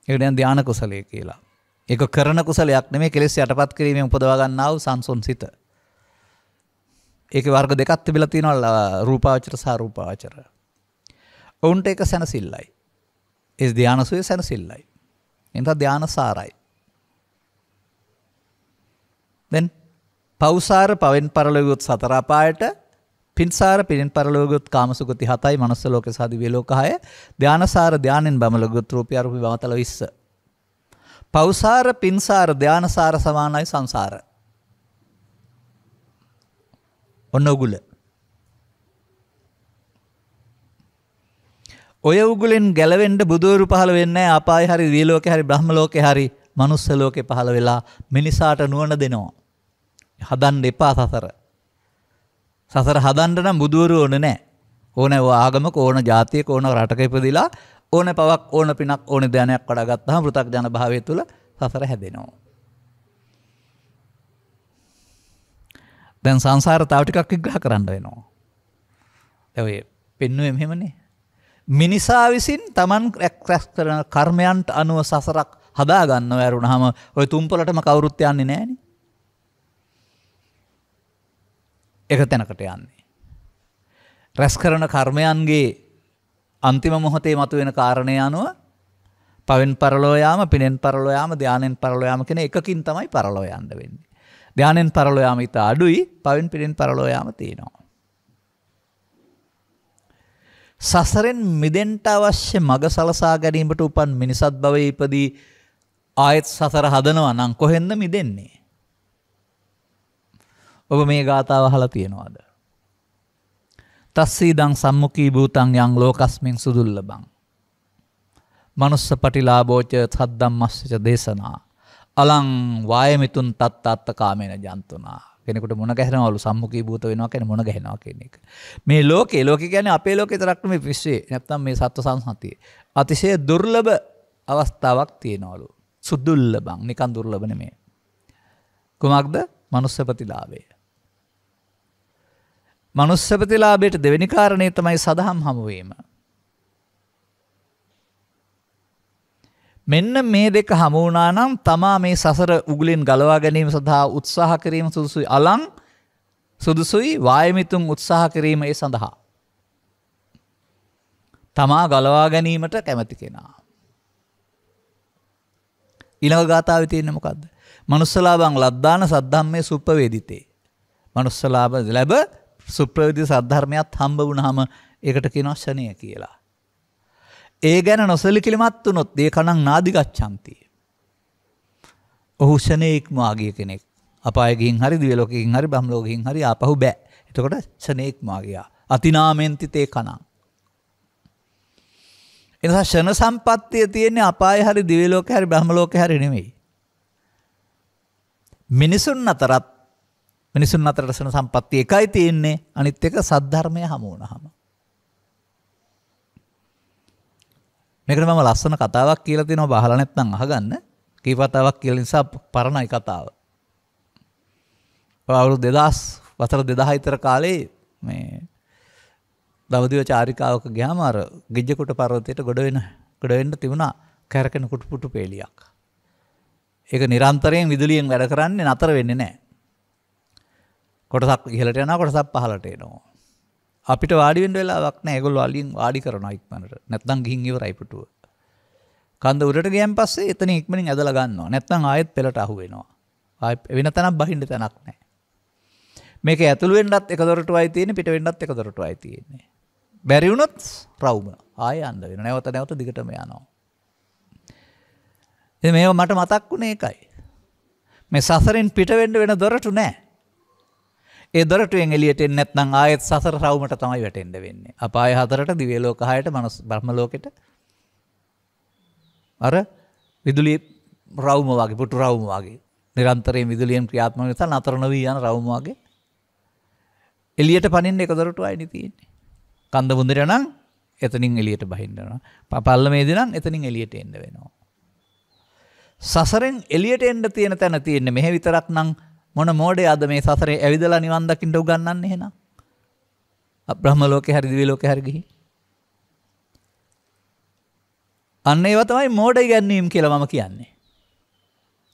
ඒක දැන් ධානා කුසලයේ කියලා. ඒක කරන කුසලයක් නෙමෙයි කෙලෙස් යටපත් කිරීමෙන් උපදවා ගන්නා වූ සංසොන් සිත. ඒකේ වර්ග දෙකක් තිබිලා තියෙනවා රූපාවචර සහ අරූපාවචර. ඔවුන්ට ඒක සැනසෙල්ලයි. ඒ ධානසුවේ සැනසෙල්ලයි. එතන ධාන සාරයි. දැන් පෞසාර පවෙන් පරලොවුත් සතර අපායට පින්සාර පිරින් පරලෝකගත කාමසුගති 7යි මනුස්ස ලෝක සහ දිව්‍ය ලෝක 6. ධානසාර ධානෙන් බමලගත රූපී අරූපී බවතල 20. පෞසාර පින්සාර ධානසාර සමානයි සංසාර. ඔන්න උගුල. ඔය උගුලෙන් ගැලවෙන්න බුදුවරු පහළ වෙන්නේ නැහැ. අපායේ හරි දිව්‍ය ලෝකේ හරි බ්‍රහ්ම ලෝකේ හරි මනුස්ස ලෝකේ පහළ වෙලා මිනිසාට නුවණ දෙනවා. හදන්න එපා සසර. සසර හදන්න නම් බුදුවරු ඕනේ නැහැ. ඕනේ ආගමක ඕන ජාතියක ඕන රටක ඉපදිලා ඕන පවක් ඕන පිනක් ඕන ධානයක් වඩා ගත්තාම පෘථග්ජන භාවය තුල සසර හැදෙනවා. දැන් සංසාර තව ටිකක් විග්‍රහ කරන්න වෙනවා. ඔය පෙන්නුවේ මෙහෙමනේ. මිනිසා විසින් Taman රැස් කරන කර්මයන්ට අනුව සසරක් හදා ගන්නව ඇරුණාම ඔය තුම්පලටම කවුරුත් යන්නේ නැහනේ. එක තැනකට යන්නේ. රැස් කරන කර්මයන්ගේ අන්තිම මොහොතේ මතුවෙන කාරණේ අනුව පවෙන් පරලෝ යාම, පිනෙන් පරලෝ යාම, ධානෙන් පරලෝ යාම කියන එකකින් තමයි පරලෝ යන්න වෙන්නේ. ධානෙන් පරලෝ යාම ඊට අඩුයි, පවෙන් පිනෙන් පරලෝ යාම තියෙනවා. සසරෙන් මිදෙන්න අවශ්‍ය මඟ සලසා ගැනීමට උපන් මිනිසත් භවයේ ඉපදී ආයෙත් සසර හදනවා නම් කොහෙන්ද මිදෙන්නේ? ඔබ මේ ගාථාව අහලා තියෙනවද? තස්සීදං සම්මුඛී භූතං යං ලෝකස්මින් සුදුල්ලබං මනුස්ස පටිලාභෝච සද්දම්මස්සච දේශනා අලං වායමිතුන් තත්තාත්ත කාමේන ජන්තුනා. කෙනෙකුට මොන ගැහෙනවලු සම්මුඛී භූත වෙනවා කියන්නේ මොන ගැහෙනවා කියන එක. මේ ලෝකේ කියන්නේ අපේ ලෝකේ තරක් නෙමෙයි විශ්වයේ. නැත්තම් මේ සත්ව සංහතියේ අතිශය දුර්ලභ අවස්ථාවක් තියෙනවලු. සුදුල්ලබං නිකන් දුර්ලභ නෙමෙයි. කුමක්ද? මනුස්ස ප්‍රතිලාභය. මනුස්ස ප්‍රතිලාභයට දෙවෙනි කාරණේ තමයි සදහම් හමුවීම. මෙන්න මේ දෙක හමු වුණා නම් තමා මේ සසර උගුලෙන් ගලවා ගැනීම සඳහා උත්සාහ කිරීම සුදුසුයි. අලං සුදුසුයි වායමිතුන් උත්සාහ කිරීම ඒ සඳහා. තමා ගලවා ගැනීමට කැමති කෙනා. ඊළඟ ගාථාවේ තියෙන්නේ මොකද්ද? මනුස්සලාභං ලද්දාන සද්ධම්මේ සුප්පවේදිතේ. මනුස්සලාභ ලැබ සුප්‍රවේදී සද්ධර්මයක් හම්බ වුණාම ඒකට කියනවා ශණය කියලා. ඒ ගැන නොසලිකිලිමත් වුණොත් ඒ කණං නාදිගච්ඡanti. ඔහු ශණේක් මාගිය කෙනෙක්. අපාය ගිහින් හරි දිව්‍ය ලෝකෙකින් හරි බ්‍රහ්ම ලෝකෙකින් හරි ආපහු බෑ. එතකොට ශණේක් මාගියා. අතිනාමෙන්ති තේ කණං. එනිසා ශන සම්පත්තිය තියෙන්නේ අපාය හරි දිව්‍ය ලෝකෙ හරි බ්‍රහ්ම ලෝකෙ හරි නෙමෙයි. මිනිසුන් අතරට ශන සම්පත්තිය එකයි තියෙන්නේ. අනිත් එක සද්ධර්මය හමු වුණාම. මේකට මම ලස්සන කතාවක් කියලා තියෙනවා බහලා නැත්නම් අහගන්න. කී වතාවක් කියලා නිසා පරණයි කතාව. අවුරුදු 2000 වසර 2000 විතර කාලේ මේ දවදිව චාරිකාවක ගියාම අර ගිජ්ජකුට පර්වතයට ගොඩ වෙන්න තිබුණා කැරකෙන කුටුපුටු පෙළියක්. ඒක නිරන්තරයෙන් විදුලියෙන් වැඩ කරන්නේ නතර වෙන්නේ නැහැ. කොටසක් ඉහළට යනවා කොටසක් පහළට එනවා. අපිට වාඩි වෙන්න වෙලාවක් නැහැ. ඒගොල්ලෝ අලින් වාඩි කරනවා ඉක්මනට. නැත්නම් ගිහින් ඉවරයි පුටුව. කන්ද උඩට ගියන් පස්සේ එතන ඉක්මනින් ඇදලා ගන්නවා. නැත්නම් ආයෙත් පෙළට අහු වෙනවා. ආයෙ වෙන තැනක් බහින්න තැනක් නැහැ. මේක ඇතුළු වෙන්නත් එක දොරටුවයි තියෙන්නේ පිට වෙන්නත් එක දොරටුවයි තියෙන්නේ. බැරි වුණොත් රවුම ආයෙ යන්න වෙනවා. නැවත දිගටම යනවා. ඉතින් මේව මට මතක් වුණේ ඒකයි. මේ සසරෙන් පිට වෙන්න වෙන දොරටු නැහැ. ඒ දොරටුවෙන් එළියට එන්නේ නැත්නම් ආයෙත් සසර රවුමට තමයි වැටෙන්න වෙන්නේ. අපාය 4ට, දිව්‍ය ලෝක 6ට, මනුස්ස බ්‍රහ්ම ලෝකෙට. අර විදුලි රවුම වගේ, පුටු රවුම වගේ. නිරන්තරයෙන් විදුලියෙන් ක්‍රියාත්මක නිසා නතර නොවි යන රවුම වගේ. එළියට පනින්න එක දොරටුවයිනේ තියෙන්නේ. කන්ද මුන්දර නම් එතනින් එළියට බහින්න වෙනවා. පල්ලමේදී නම් එතනින් එළියට එන්න වෙනවා. සසරෙන් එළියට එන්න තියෙන තැන තියෙන්නේ මෙහෙ විතරක් නම් මොන මෝඩේ අද මේ සසරේ ඇවිදලා නිවන් දකින්න උගන්වන්නේ එහෙනම්? බ්‍රහ්ම ලෝකේ හරි දිව්‍ය ලෝකේ හරි ගිහින්. අන්න ඒවා තමයි මෝඩ ඉගැන්වීම් කියලා මම කියන්නේ.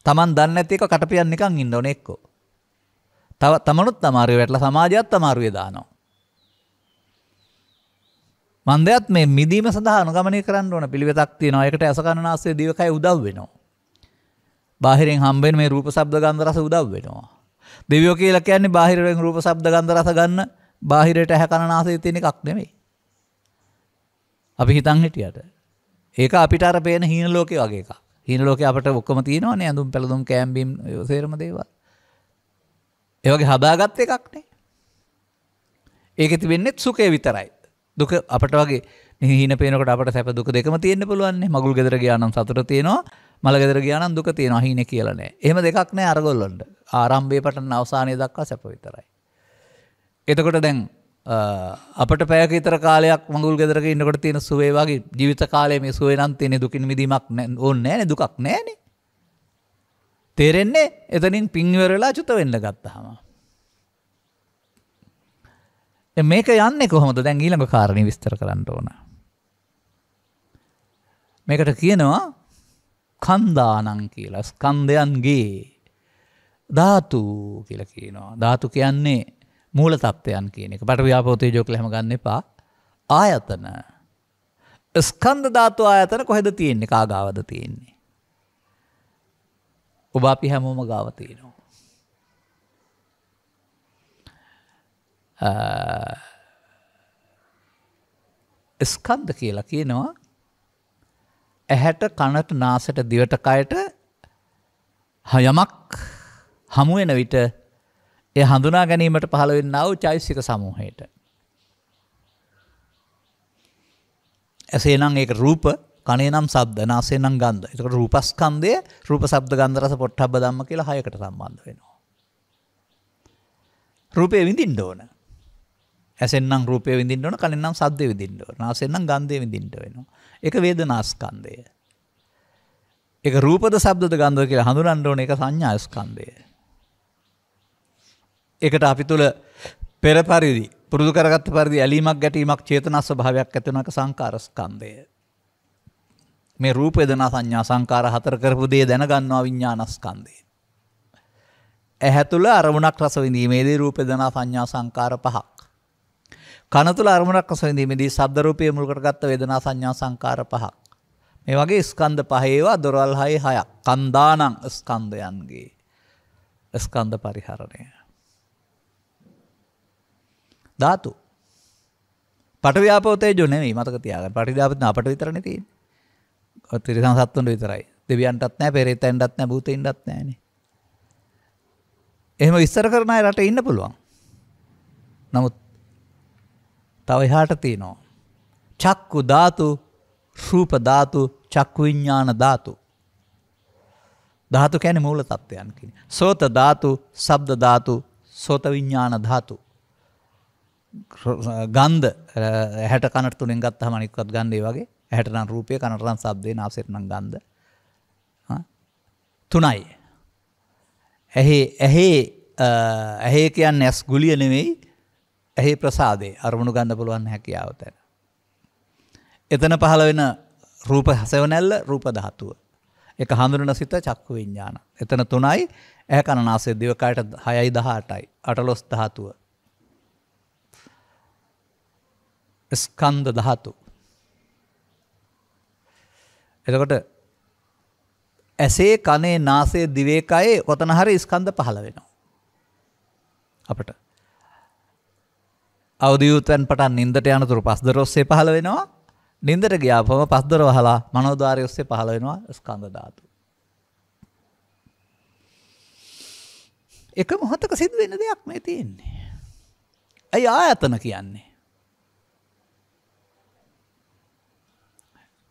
Taman දන්නේ නැති එක කටපියන් නිකන් ඉන්න ඕනේ එක්කෝ. තමනුත් අමාරුවේ වැටලා සමාජයත් අමාරුවේ දානවා. මන්දයත් මේ මිදීම සඳහා අනුගමනය කරන්න ඕන පිළිවෙතක් තියෙනවා. ඒකට අසකනාස්සේ දිවකය උදව් වෙනවා. බාහිරින් හම්බෙන මේ රූප ශබ්ද ගන්ධ රස උදව් වෙනවා. දෙවියෝ කියලා කියන්නේ බාහිරින් රූප ශබ්ද ගන්ධ රස ගන්න බාහිරට ඇහැ කන නාසය තියෙන එකක් නෙමෙයි. අපි හිතන් හිටියට. ඒක අපිට අර පේන හීන ලෝකේ වගේ එකක්. හීන ලෝකේ අපිට ඔක්කොම තියෙනවනේ ඇඳුම් පැළඳුම් කෑම් බීම් සේරම දේවල්. ඒ වගේ හදාගත්ත එකක් නේ. ඒකෙ තිබෙන්නේ සුඛය විතරයි. දුක අපට වගේ හීන පේනකොට අපට සැප දුක දෙකම තියෙන්න පුළුවන් නේ. මගුල් ගෙදර ගියා නම් සතුට තියෙනවා. මල ගෙදර ගියා නම් දුක තියෙනවා. හීනේ කියලා නෑ. එහෙම දෙකක් නෑ අරගොල්ලොන්ට. ආරම්භයේ පටන් අවසානයේ දක්වා සැප විතරයි. එතකොට දැන් අපට පැයක විතර කාලයක් මඟුල් ගෙදරක ඉන්නකොට තියෙන සුවේ වගේ ජීවිත කාලයේ මේ සුවේ නම් තියෙන දුකින් මිදීමක් ඕනේ නෑනේ දුකක් නෑනේ. තේරෙන්නේ එතනින් පින් ඉවර වෙලා චුත වෙන්න ගත්තාම. මේක යන්නේ කොහොමද? දැන් ඊළඟ කාරණේ විස්තර කරන්න ඕන. මේකට කියනවා කන්දානං කියලා. ස්කන්ධයන්ගේ ධාතු කියලා කියනවා. ධාතු කියන්නේ මූල තත්ත්වයන් කියන එක. පඨවි ආපෝ තේජෝ කියලා හැම ගන්න එපා. ආයතන. ස්කන්ධ ධාතු ආයතන කොහෙද තියෙන්නේ? කාගාවද තියෙන්නේ? ඔබ අපි හැමෝම ගාව තියෙනවා. ස්කන්ධ කියලා කියනවා ඇහැට කනට නාසයට දිවට කයට යමක් හමු වෙන විට ඒ හඳුනා ගැනීමට පහළ වෙන්නා වූ චෛතසික සමූහයට. ඇසේ නම් ඒක රූප, කනේ නම් ශබ්ද, නාසයේ නම් ගන්ධ. ඒකට රූපස්කන්ධය රූප, ශබ්ද, ගන්ධ, රස, පොට්ටබ්බ ධම්ම කියලා හයකට සම්බන්ධ වෙනවා. රූපේ විඳින්න ඕන. ඇසෙන් නම් රූපය විඳින්න ඕන, කනෙන් නම් ශබ්දය විඳින්න ඕන, නාසයෙන් නම් ගන්ධය විඳින්න වෙනවා. ඒක වේදනාස්කන්ධය. ඒක රූපද, ශබ්දද, ගන්ධද කියලා හඳුනන්න ඕන. ඒක සංඥා ස්කන්ධය. ඒකට අපි තුල පෙර පරිදි පුරුදු කරගත්ත පරිදි ඇලීමක් ගැටීමක් චේතනා ස්වභාවයක් ඇති වෙන එක සංකාර ස්කන්ධය. මේ රූප වේදනා සංඥා සංකාර හතර කරපු දේ දැනගන්නවා විඥාන ස්කන්ධය. ඇහැ තුල අරමුණක් රස විඳීමේදී රූප වේදනා සංඥා සංකාර පහක්. කන තුල අරමුණක් රස විඳීමේදී ශබ්ද රූපයේ මුල් කරගත්ත වේදනා සංඥා සංකාර පහක්. මේ වගේ ස්කන්ධ පහ ඒවා දොරවල් හයේ හයක්. කන්දානං ස්කන්ධයන්ගේ ස්කන්ධ පරිහරණය. ධාතු. පඨවි ආපෝ තේජෝ නෙමෙයි මතක තියාගන්න. පඨවි ආපෝ අපට විතරනේ තියෙන්නේ. තිරිසන් සත්තුන්ට විතරයි. දෙවියන්ටත් නැහැ, පෙරේතයන්ටත් නැහැ, භූතයින්ටත් නැහැනේ. එහෙම විස්තර කරන අය රටේ ඉන්න පුළුවන්. නමුත් තව එහාට තියෙනවා. චක්කු ධාතු, රූප ධාතු, චක්කු විඥාන ධාතු. ධාතු කියන්නේ මූල තත්ත්වයන් කියන්නේ. සෝත ධාතු, ශබ්ද ධාතු, සෝත විඥාන ධාතු. ගන්ධ ඇහැට කනට තුනෙන් ගත්තාම අනික්වත් ගන්ධ ඒ වගේ. ඇහැට නම් රූපය, කනට නම් ශබ්දේ, නාසයට නම් ගන්ධ. තුනයි. ඇහි කියන්නේ ඇස් ගුලිය නෙවෙයි. ඇහි ප්‍රසාදේ අරමුණු ගන්න පුළුවන් හැකියාව තැන. එතන පහළ වෙන රූප හසවණැල්ල රූප ධාතුව. ඒක හඳුනන සිත චක්කු විඥාන. එතන තුනයි. ඇහැ කන නාසය දිව කයට 6යි 18යි. 18 ධාතුව. ස්කන්ධ ධාතු. එතකොට ඇසේ කනේ නාසයේ දිවේ කයේ කොතන හරි ස්කන්ධ පහළ වෙනවා. අපට අවදියුතෙන් පටන් නින්දට යනතුරු පස්දර ඔස්සේ පහළ වෙනවා. නින්දට ගියාපම පස්දර වහලා මනෝද්වාරය ඔස්සේ පහළ වෙනවා ස්කන්ධ ධාතු. එක මොහොතක සිදු වෙන දෙයක් මේ තියෙන්නේ. අය ආයතන කියන්නේ.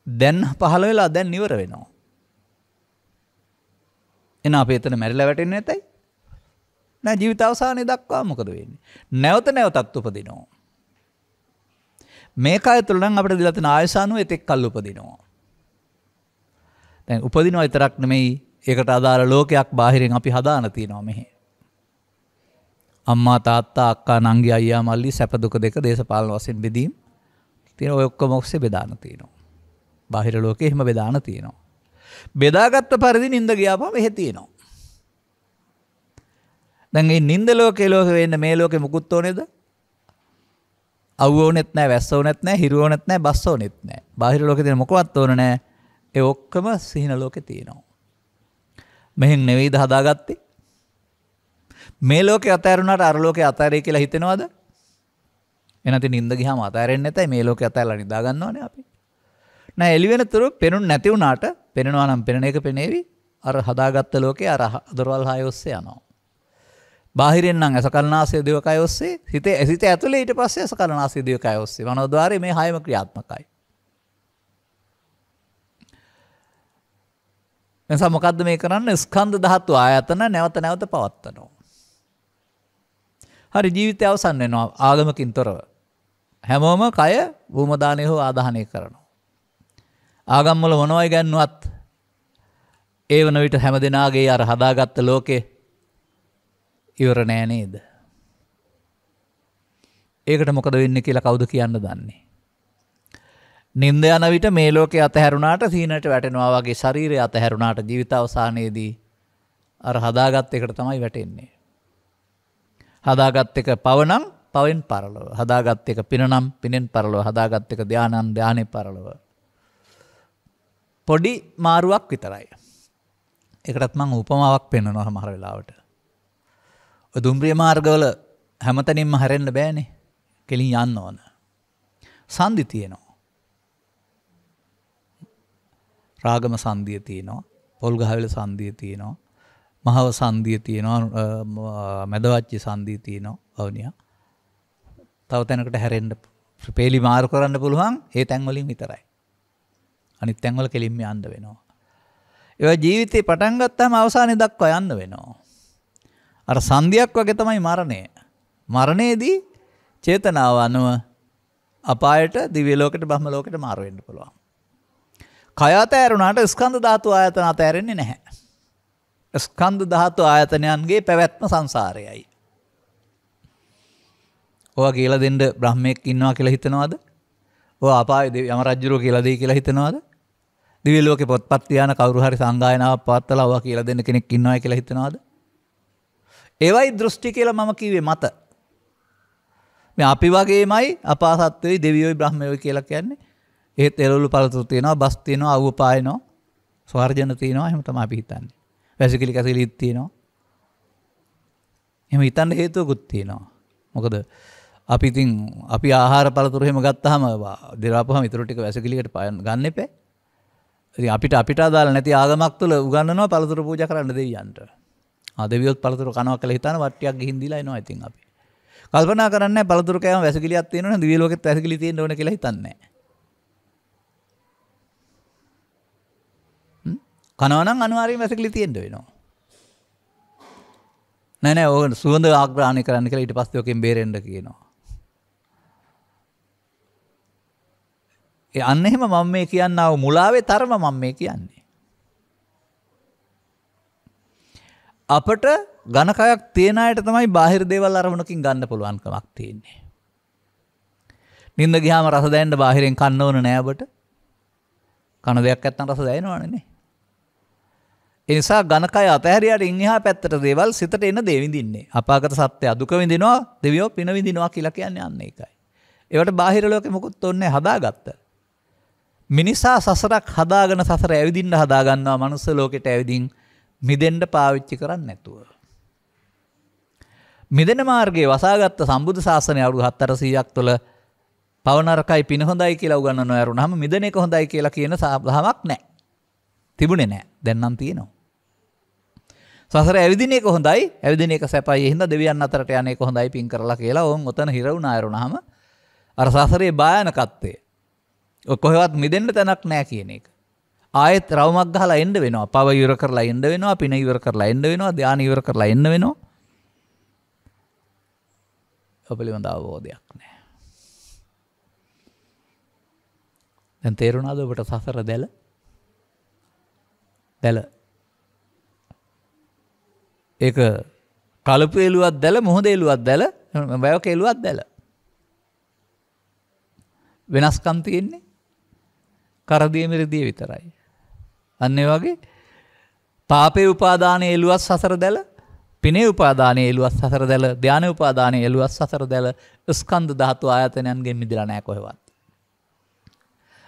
දැන් පහළ වෙලා දැන් ඉවර වෙනවා. එන අපි එතන මැරිලා වැටෙන්නේ නැතයි. නෑ ජීවිත අවසානයේ දක්වා මොකද වෙන්නේ? නැවත නැවතත් උපදිනවා. මේ කය තුළ නම් අපිට දීලා තියෙන ආයසානුව එතෙක් කල් උපදිනවා. දැන් උපදිනවා විතරක් නෙමෙයි ඒකට අදාළ ලෝකයක් බාහිරින් අපි හදාන තියෙනවා මෙහි. අම්මා තාත්තා අක්කා නංගි අයියා මල්ලි සැප දුක දෙක දේශපාලන වශයෙන් බෙදීම් තියෙන ඔය ඔක්කොම ඔස්සේ බෙදාන තියෙනවා. බාහිර ලෝකේ එහෙම බෙදාන තියෙනවා. බෙදාගත්ත පරිදි නිින්ද ගියාපම එහෙ තියෙනවා. දැන් මේ නිින්ද ලෝකේ වෙන්න මේ ලෝකේ මුකුත් ඕනේද? අවුව ඕනෙත් නැහැ, වැස්ස ඕනෙත් නැහැ, හිරු ඕනෙත් නැහැ, බස් ඕනෙත් නැහැ. බාහිර ලෝකේ තියෙන මොකවත් ඕන නැහැ. ඒ ඔක්කොම සිහින ලෝකේ තියෙනවා. මෙහෙන් නෙවෙයිද හදාගත්තේ? මේ ලෝකේ අතහැරුණාට අර ලෝකේ අතහැරේ කියලා හිතෙනවද? එනතින් නිින්ද ගියාම අතහැරෙන්නේ නැතයි මේ ලෝකේ අතහැරලා නිදා ගන්නවනේ අපි. නෑ එළි වෙනතුරු පෙනුන් නැති වුණාට පෙනෙනවා නම් පෙනෙන එක පෙනේවි. අර හදාගත්ත ලෝකේ අර දොරවල් හය ඔස්සේ යනවා. බාහිරින් නම් අසකරණාසය දිවකය ඔස්සේ සිත ඇතුලේ ඊට පස්සේ අසකරණාසය දිවකය ඔස්සේ මනෝද්වාරයේ මේ හයම ක්‍රියාත්මකයි. එනිසා මොකද්ද මේ කරන්නේ? ස්කන්ධ ධාතු ආයතන නැවත නැවත පවත්වනවා. හරි ජීවිතය අවසන් වෙනවා ආගමකින් තොරව. හැමෝම කය භූමදානය හෝ ආදාහනය කරනවා. ආගම් වල මොනවයි ගන්නවත් ඒ වන විට හැමදෙනාගේ අර හදාගත්ත ලෝකේ ඉවර නෑ නේද? ඒකට මොකද වෙන්නේ කියලා කවුද කියන්න දන්නේ? නින්ද යන විට මේ ලෝකේ අතහැරුණාට සීනට වැටෙනවා වගේ ශරීරය අතහැරුණාට ජීවිත අවසානයේදී අර හදාගත් එකට තමයි වැටෙන්නේ. හදාගත් එක පවනම් පවෙන් පරලොව. හදාගත් එක පිනනම් පිනෙන් පරලොව. හදාගත් එක ධානනම් ධානේ පරලොව. පොඩි මාරුවක් විතරයි. ඒකටත් මම උපමාවක් පෙන්නනවා සමහර වෙලාවට. ඔය දුම්රිය මාර්ගවල හැමතැනින්ම හැරෙන්න බෑනේ. කෙලින් යන්න ඕන. සංදි තියෙනවා. රාගම සංදිය තියෙනවා. පොල්ගහවෙල සංදිය තියෙනවා. මහව සංදිය තියෙනවා. මැදවච්චි සංදිය තියෙනවා. වවුනියා. තව තැනකට හැරෙන්න පේලි මාරු කරන්න පුළුවන් ඒ තැන් වලින් විතරයි. අනිත් තැන් වල කෙලින්ම යන්න වෙනවා. ඒවා ජීවිතේ පටන් ගත්තාම අවසානයේ දක්වා යන්න වෙනවා. අර සංදියක් වගේ තමයි මරණය. මරණයේදී චේතනාව අනුව අපායට දිව්‍ය ලෝකෙට බ්‍රහ්ම ලෝකෙට මාරු වෙන්න පුළුවන්. කය අතහැරුණාට ස්කන්ධ ධාතු ආයතන අතහැරෙන්නේ නැහැ. ස්කන්ධ ධාතු ආයතනයන්ගේ පැවැත්ම සංසාරයයි. ඔවා කියලා දෙන්න බ්‍රහ්මෙක් ඉන්නවා කියලා හිතනවද? ඔවා අපායේ යම රජුරෝ කියලා දෙයි කියලා හිතනවද? දිව්‍ය ලෝකේ පොත්පත් තියාන කවුරු හරි සංගායනාවක් පවත්වලා ඔවා කියලා දෙන්න කෙනෙක් ඉන්නවයි කියලා හිතනවද? ඒවයි දෘෂ්ටි කියලා මම කිව්වේ මත. මේ අපි වගේමයි අපාසත්වයේ දෙවියෝයි බ්‍රහ්මයෝයි කියලා කියන්නේ. ඒත් එළවලු පළතුරු තියෙනවා, බස් තියෙනවා, අවුව පායනවා, ස්වර්ජන තියෙනවා. එහෙම තමයි අපි හිතන්නේ. වැසිකිලි කැසිලිත් තියෙනවා. එහෙම හිතන්න හේතුවකුත් තියෙනවා. මොකද අපි ආහාර පළතුරු එහෙම ගත්තාම දිරාපුවාම ඊටු ටික වැසිකිලියට ගන්න එපා. ඉතින් අපිට අදාළ නැති ආගමක් තුළ උගන්වනවා පළතුරු පූජා කරන්න දෙවියන්ට. දෙවියොත් පළතුරු කනවා කියලා හිතාන වට්ටියක් ගිහින් දීලා එනවා. ඉතින් අපි කල්පනා කරන්නේ පළතුරු කෑම වැසිකිලියක් තියෙනවනේ දිව්‍ය ලෝකෙත් වැසිකිලි තියෙන්න ඕන කියලා හිතන්නේ නැහැ. කනවා නම් අනිවාර්යයෙන්ම වැසිකිලි තියෙන්න වෙනවා. නෑ ඕක සුවඳ ආග්‍රහණය කරන්න කියලා ඊට පස්සේ ඔකෙන් බේරෙන්න කියනවා. අන්න එහෙම මම මේ කියන්නා වූ මුලාවේ තරම මම මේ කියන්නේ. අපට ඝනකයක් තියන අයට තමයි බාහිර දේවල් අරමුණකින් ගන්න පුළුවන්කමක් තියෙන්නේ. නිින්ද ගියාම රස දැනෙන්න බාහිරෙන් කන්න ඕන නෑ ඔබට. කන දෙයක් නැත්තම් රස දැනෙනවනේ නේ. ඒ නිසා ඝනකය අතහැරියට ඉන් එහා පැත්තට දේවල් සිතට එන දේ විඳින්නේ. අපාගත සත්‍ය දුක විඳිනවා, දෙවියෝ පින විඳිනවා කියලා කියන්නේ අන්න ඒකයි. ඒවට බාහිර ලෝකෙ මොකුත් ඕනේ හදාගත්ත. මිනිසා සසරක් හදාගෙන සසර ඇවිදින්න හදා ගන්නවා මනුස්ස ලෝකෙට ඇවිදින් මිදෙන්න පාවිච්චි කරන්නේ නැතුව. මිදෙන මාර්ගයේ වසාගත්ත සම්බුදු ශාසනය අවුරුදු 400ක් තුළ පවනරකයි පින හොඳයි කියලා උගන්වනවා ඇරුණාම මිදෙන එක හොඳයි කියලා කියන සාහමක් නැහැ. තිබුණේ නැහැ. දැන් නම් තියෙනවා. සසර ඇවිදින එක හොඳයි, ඇවිදින එක සැපයි. ඒ හින්දා දෙවියන් අතරට යන එක හොඳයි පින් කරලා කියලා ඕන් ඔතන හිර වුණා ඇරුණාම අර සසරේ භයානකත්වය කොහෙවත් මිදෙන්න තැනක් නැහැ කියන එක. ආයෙත් රවුමක් ගහලා එන්න වෙනවා. පව ඉවර කරලා එන්න වෙනවා. පින ඉවර කරලා එන්න වෙනවා. ධානය ඉවර කරලා එන්න වෙනවා. ඔපලිවඳ අවබෝධයක් නැහැ. දැන් තේරුණාද ඔබට සසර දැල? දැල. ඒක කලපු එළුවක් දැල, මොහොත එළුවක් දැල, වැවක එළුවක් දැල. වෙනස්කම් තියෙන්නේ කරදිය මිරදිය විතරයි. අන්න ඒ වගේ පාපේ උපාදානයේ එළුවක් සසර දැල, පිනේ උපාදානයේ එළුවක් සසර දැල, ධානය උපාදානයේ එළුවක් සසර දැල, ස්කන්ධ ධාතු ආයතනයන්ගෙන් මිදලා නැහැ කොහෙවත්.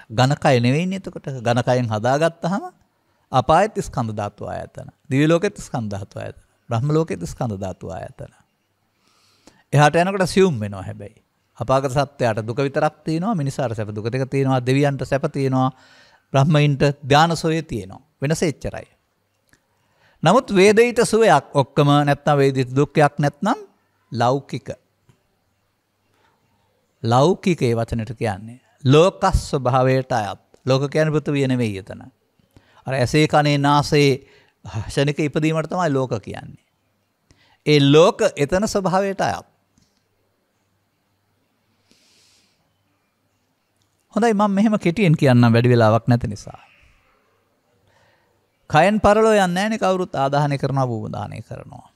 ඝනකය නෙවෙයිනේ එතකොට. ඝනකයෙන් හදාගත්තාම අපායෙත් ස්කන්ධ ධාතු ආයතන, දිව්‍ය ලෝකෙත් ස්කන්ධ ධාතු ආයතන, බ්‍රහ්ම ලෝකෙත් ස්කන්ධ ධාතු ආයතන. එහාට යනකොට සියුම් වෙනවා හැබැයි. අපාගත සත්‍යයට දුක විතරක් තියෙනවා, මිනිසාට සැප දුක දෙක තියෙනවා, දෙවියන්ට සැප තියෙනවා, බ්‍රහ්මයින්ට ධානසෝය තියෙනවා. වෙනස එච්චරයි. නමුත් වේදිත සුවයක් ඔක්කොම නැත්නම් වේදිත දුක්ඛයක් නැත්නම් ලෞකිකේ වචනට කියන්නේ ලෝක ස්වභාවයට අයත්. ලෝක කියන්නේ පෘථිවිය නෙවෙයි එතන. අර ඇසේ කනේ නාසයේ ශනික ඉපදීමට තමයි ලෝක කියන්නේ. ඒ ලෝක එතන ස්වභාවයට අයත්. හොඳයි මම මෙහෙම කෙටියෙන් කියන්නම් වැඩි වෙලාවක් නැති නිසා. කයෙන් පරලෝ යන්නේ නැහැනේ කවුරුත් ආදාහනය කරනවා භූමදානය කරනවා.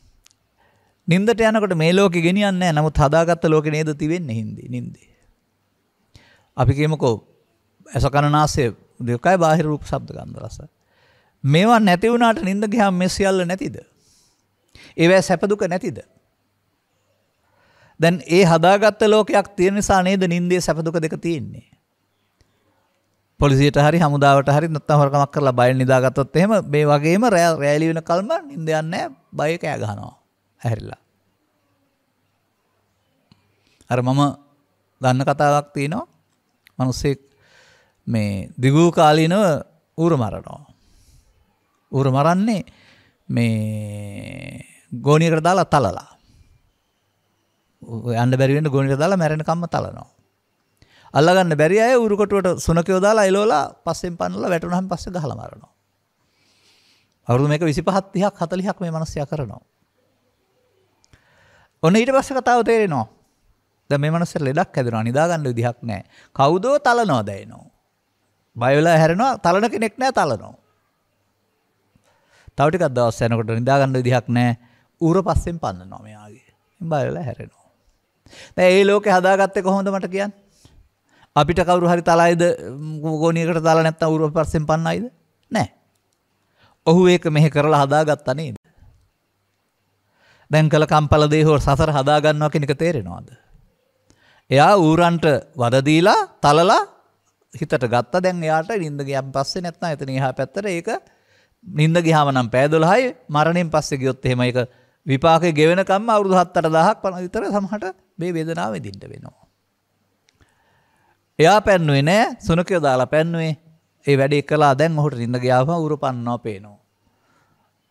නින්දට යනකොට මේ ලෝකෙ ගෙනියන්නේ නැහැ. නමුත් හදාගත්ත ලෝකෙ නේද තිවෙන්නේ නින්දේ. අපි කියමුකෝ අසකනාසය දෙකයි බාහිර රූප ශබ්ද ගන්ධ රස. මේවා නැති වුණාට නින්ද ගියාම මේ සියල්ල නැතිද? ඒවැ සැප දුක නැතිද? දැන් ඒ හදාගත්ත ලෝකයක් තියෙන නිසා නේද නින්දේ සැප දුක දෙක තියෙන්නේ. පොලිසියට හරි හමුදාවට හරි නැත්නම් හොරකමක් කරලා බයෙන් නිදාගත්තොත් එහෙම මේ වගේම රැලි වෙන කල්ම නින්ද යන්නේ නැහැ, බය කෑ ගහනවා ඇහැරිලා. අර මම දන්න කතාවක් තියෙනවා. මිනිස්සෙක් මේ දිගු කාලීනව ඌර මරනවා. ඌර මරන්නේ මේ ගෝණියකට දාලා තලලා. යන්න බැරි වෙන්න ගෝණියට දාලා මැරෙනකම්ම තලනවා. අල්ලගන්න බැරි අය ඌරු කොටුවට සුනකයෝ දාලා එලවලා පස්සෙන් පන්නලා වැටුණාම පස්සේ ගහලා මරනවා. අවුරුදු මේක 25 30ක් 40ක් මේ මිනිස්සයා කරනවා. ඔන්න ඊට පස්සේ කතාව තේරෙනවා. දැන් මේ මිනිස්සුන්ට ලෙඩක් හැදෙනවා, නිදා ගන්න විදිහක් නැහැ. කවුදෝ තලනවා දැනෙනවා. බය වෙලා හැරෙනවා, තලන කෙනෙක් නැහැ තලනවා. තව ටිකක් දවස් යනකොට නිදා ගන්න විදිහක් නැහැ. ඌර පස්සෙන් පන්නනවා මෙයාගේ. බය වෙලා හැරෙනවා. දැන් මේ ලෝකේ හදාගත්තේ කොහොමද මට කියන්න? අපිට කවුරු හරි තලයිද ගෝණියකට දාලා නැත්තම් ඌර පස්සෙන් පන්නයිද? නැහැ. ඔහු ඒක මෙහෙ කරලා හදාගත්තා නේද? දැන් කළ කම්පල දේ හොර සසර හදා ගන්නවා කියන එක තේරෙනවද? එයා ඌරන්ට වද දීලා තලලා හිතට ගත්තා. දැන් එයාට නිින්ද ගියන් පස්සේ නැත්නම් එතන එහා පැත්තට ඒක නිින්ද ගියාම නම් පෑ 12යි, මරණයෙන් පස්සේ ගියොත් එහෙම ඒක විපාකේ ගෙවෙනකම්ම අවුරුදු 7-8000ක් විතර සමහරට මේ වේදනාව විඳින්න වෙනවා. එයා පැන්නුවේ නෑ, සුනකයෝ දාලා පැන්නුවේ. ඒ වැඩේ කළා. දැන් ඔහුට නිින්ද ගියාම ඌර පන්නනවා පේනවා.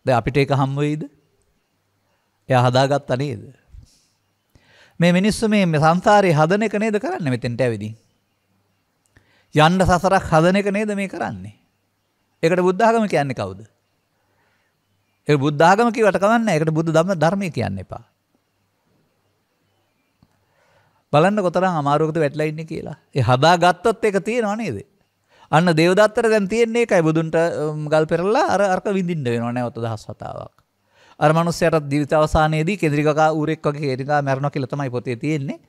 දැන් අපිට ඒක හම් වෙයිද? එයා හදාගත්තා නේද? මේ මිනිස්සු මේ සංසාරේ හදන එක නේද කරන්නේ මෙතෙන්ට ඇවිදින්. යන්න සසරක් හදන එක නේද මේ කරන්නේ. ඒකට බුද්ධ ආගම කියන්නේ කවුද? ඒක බුද්ධ ආගම කිව්වට කමක් නැහැ. ඒකට බුද්ධ ධර්මය කියන්න එපා. බලන්න කොතරම් අමාරුවකද වැටලා ඉන්නේ කියලා. ඒ හදාගත්තොත් ඒක තියෙනව නේද? අන්න දේවදත්තට දැන් තියෙන්නේ ඒකයි. බුදුන්ට ගල් පෙරලා අරක විඳින්න වෙනව නැවත දහස් වතාවක්. අර මිනිස්සයාට ජීවිත අවසානයේදී කෙඳිරිකකා ඌරෙක් වගේ කෙඳිරිකා මැරෙනවා කියලා තමයි පොතේ තියෙන්නේ.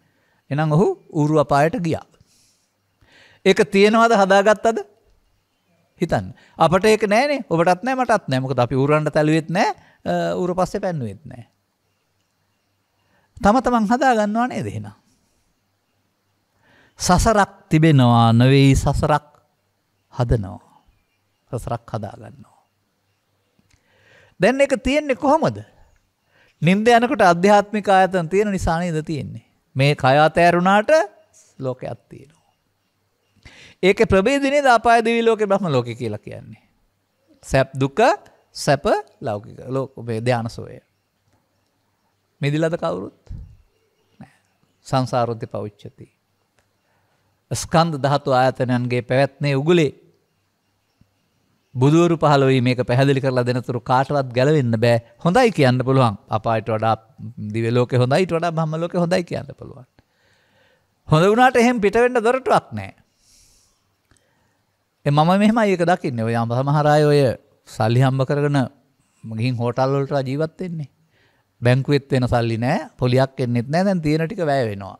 එහෙනම් ඔහු ඌරු අපායට ගියා. ඒක තියෙනවද හදාගත්තද? හිතන්න. අපට ඒක නැහැනේ. ඔබටත් නැහැ මටත් නැහැ. මොකද අපි ඌරන්ට තැළුවෙත් නැහැ. ඌර පස්සේ පැන්නුවෙත් නැහැ. තම තමන් හදා ගන්නවා නේද එහෙනම්? සසරක් තිබෙනවා නෙවෙයි, සසරක් හදනවා. සසරක් හදා ගන්නවා. දැන් ඒක තියෙන්නේ කොහොමද? නින්ද යනකොට අධ්‍යාත්මික ආයතන තියෙන නිසා නේද තියෙන්නේ. මේ කය අතෑරුණාට ලෝකයක් තියෙනවා. ඒකේ ප්‍රභේදය නේද අපාය දිවි ලෝකේ බ්‍රහ්ම ලෝකේ කියලා කියන්නේ. සැප දුක, සැප ලෞකික ලෝක මේ ධානසෝය. මෙදිලද කවුරුත්? නෑ. සංසාරොද්දේ පවිච්චති. ස්කන්ධ ධාතු ආයතනයන්ගේ පැවැත්මේ උගුලේ බුදුවරු පහළ වී මේක පැහැදිලි කරලා දෙනතුරු කාටවත් ගැලවෙන්න බෑ. හොඳයි කියන්න පුළුවන්. අපායට වඩා දිව්‍ය ලෝකේ හොඳයි, ඊට වඩා බ්‍රහ්ම ලෝකේ හොඳයි කියන්න පුළුවන්. හොඳ වුණාට එහෙම පිට වෙන්න දොරටුවක් නැහැ. මම මෙහෙමයි ඒක දකින්නේ. ඔය සමහර අය ඔය සල්ලි හම්බ කරගෙන ගිහින් හෝටල් වලට ජීවත් වෙන්නේ. බැංකුවෙත් වෙන සල්ලි නැහැ, පොලියක් එන්නෙත් නැහැ. දැන් තියෙන ටික වැය වෙනවා.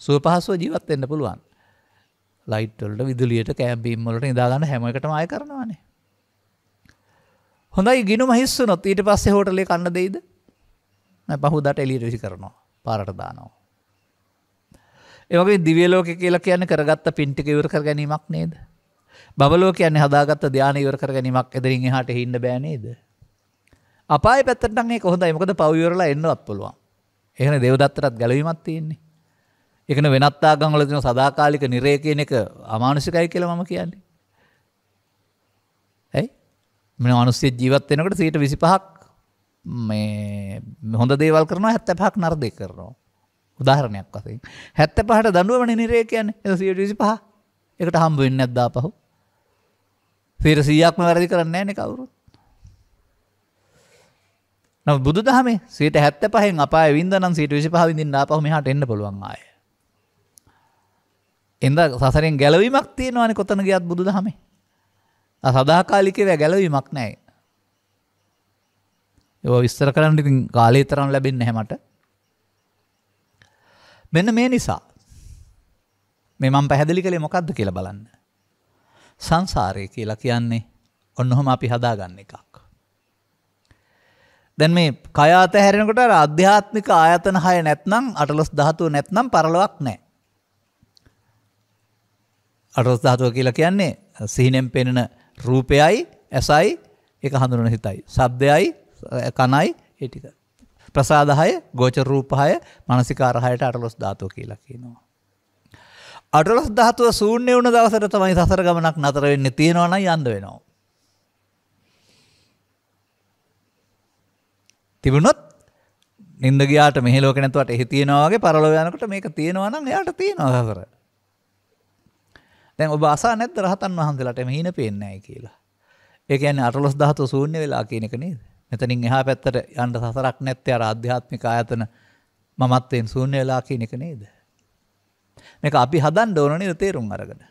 සුව පහසුව ජීවත් වෙන්න පුළුවන්. ලයිට් වලට, විදුලියට, කැම්පීම් වලට නිදා ගන්න හැම එකටම ආය කරනවානේ. හොඳයි ගිනුම හිස් වුණොත් ඊට පස්සේ හෝටලේ කන්න දෙයිද? නෑ, පහුදාට එළියට විසි කරනවා. පාරට දානවා. ඒ වගේ දිව්‍ය ලෝකේ කියලා කියන්නේ කරගත්ත පින් ටික ඉවර කර ගැනීමක් නේද? බබලෝ කියන්නේ හදාගත්ත ධානය ඉවර කර ගැනීමක්. එදිරින් එහාට හින්න බෑ නේද? අපායේ පැත්තට නම් ඒක හොඳයි. මොකද පව් ඉවරලා එන්නවත් පුළුවන්. එහෙනම් දේවදත්තටත් ගැලවීමක් තියෙන්නේ. ඒකන වෙනත් ආගම් වල තියෙන සදාකාලික නිරය කියන එක අමානුෂිකයි කියලා මම කියන්නේ. ඇයි? මේ මිනිස්සු ජීවත් වෙනකොට 25ක් මේ හොඳ දේවල් කරනවා 75ක් නරක දේ කරනවා. උදාහරණයක් වශයෙන් 75ට දඬුවමනේ නිරය කියන්නේ. ඒක 125. ඒකට හම්බ වෙන්නේ නැද්ද ආපහු? 100%ක්ම වැරදි කරන්නේ නැහැ නේ කවුරුත්. නම බුදුදහමේ 75න් අපාය වින්දනම් 125 විඳින්න ආපහු මෙහාට එන්න පුළුවන් ආයේ. එඳ සසරෙන් ගැලවීමක් තියෙනවානේ කොතන ගියත් බුදුදහමේ. සදාකාලිකව ගැලවීමක් නැහැ. ඒව විස්තර කරන්න ඉතින් කාලේ තරම් ලැබෙන්නේ නැහැ මට. මෙන්න මේ නිසා මේ මම පැහැදිලි කළේ මොකද්ද කියලා බලන්න. සංසාරය කියලා කියන්නේ ඔන්නෝම අපි හදාගන්න එකක්. දැන් මේ කය අතහැරෙනකොට අර ආධ්‍යාත්මික ආයතන 6 නැත්නම් අටලොස් ධාතුව නැත්නම් පරලොවක් නැහැ. අටලොස් ධාතුව කියලා කියන්නේ සිහිනෙන් පෙනෙන රූපයයි, ඇසයි, ඒක හඳුනන හිතයි. ශබ්දයයි, කනයි, ඒ ටික. ප්‍රසාද 6, ගෝචර රූප 6, මානසිකාර 6ට අටලොස් ධාතුව කියලා කියනවා. අටලොස් ධාතුව ශූන්‍ය වුණ දවසට තමයි සසර ගමනක් නතර වෙන්නේ. තියනවා නම් යන්න වෙනවා. තිබුණොත් නින්ද ගියාට මෙහි ලෝකේ නැතුවට එහි තියනවා වගේ පරලොව යනකොට මේක තියනවා නම් එයාට තියනවා සසර. දැන් ඔබ අසා නැද්ද රහතන් වහන්සේලාට එමෙ හිණ පේන්නේ නැහැ කියලා. ඒ කියන්නේ අටලොස් ධාතුව ශූන්‍ය වෙලා කියන එක නේද? මෙතනින් එහා පැත්තට යන්න සසරක් නැත්තේ අර ආධ්‍යාත්මික ආයතන මමත්වයෙන් ශූන්‍ය වෙලා කියන එක නේද? මේක අපි හදන්න ඕන නේද තේරුම් අරගෙන.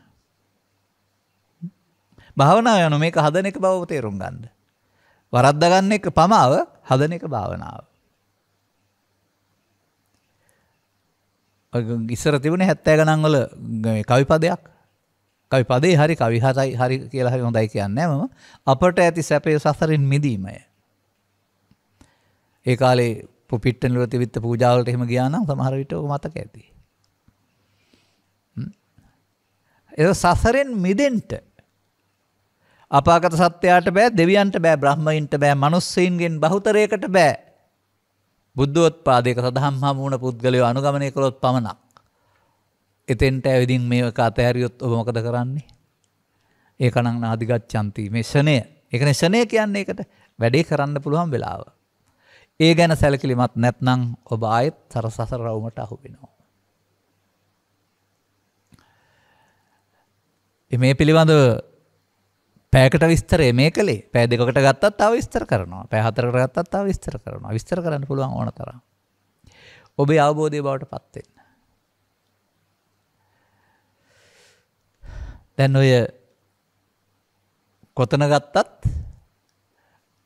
භාවනාව යන මේක හදන එක බව තේරුම් ගන්න. වරද්දා ගන්න එක පමාව, හදන එක භාවනාව. ඉස්සර තිබුණේ 70 ගණන් වල කවිපදයක්. කවිපදේ හරි කවි හරි කියලා හරි හොඳයි කියන්නේ මම. අපට ඇති සැපේ සසරින් මිදීමය. ඒ කාලේ පුපිට්ටන් වල තිබිච්ච පූජා වලට එහෙම ගියා නම් සමහර විට ඔක මතක ඇති. ඒ සසරෙන් මිදෙන්න අපාගත සත්‍යයට බෑ, දෙවියන්ට බෑ, බ්‍රහ්මයින්ට බෑ, මිනිස්සුන්ගෙන් බහුතරයකට බෑ. බුද්ධෝත්පාදයක සදහම් හමු වුණ පුද්ගලයෝ අනුගමනය කළොත් පමණක්. එතෙන්ට ඇවිදින් මේක අතහැරියොත් ඔබ මොකද කරන්නේ? ඒක නම් නාදිගච්ඡanti මේ ෂණය. ඒකනේ ෂණය කියන්නේ ඒකට වැඩේ කරන්න පුළුවන් වෙලාව. ඒ ගැන සැලකිලිමත් නැත්නම් ඔබ ආයෙත් සසර රවුමට අහු වෙනවා. මේ පිළිබඳව පැයකට විස්තරය මේ කලේ. පැය දෙකකට ගත්තත් තව විස්තර කරනවා. පැය හතරකට ගත්තත් තව විස්තර කරනවා. විස්තර කරන්න පුළුවන් ඕන තරම්. ඔබේ අවබෝධය බවට පත් වෙන්න. දැන් ඔය කොතන ගත්තත්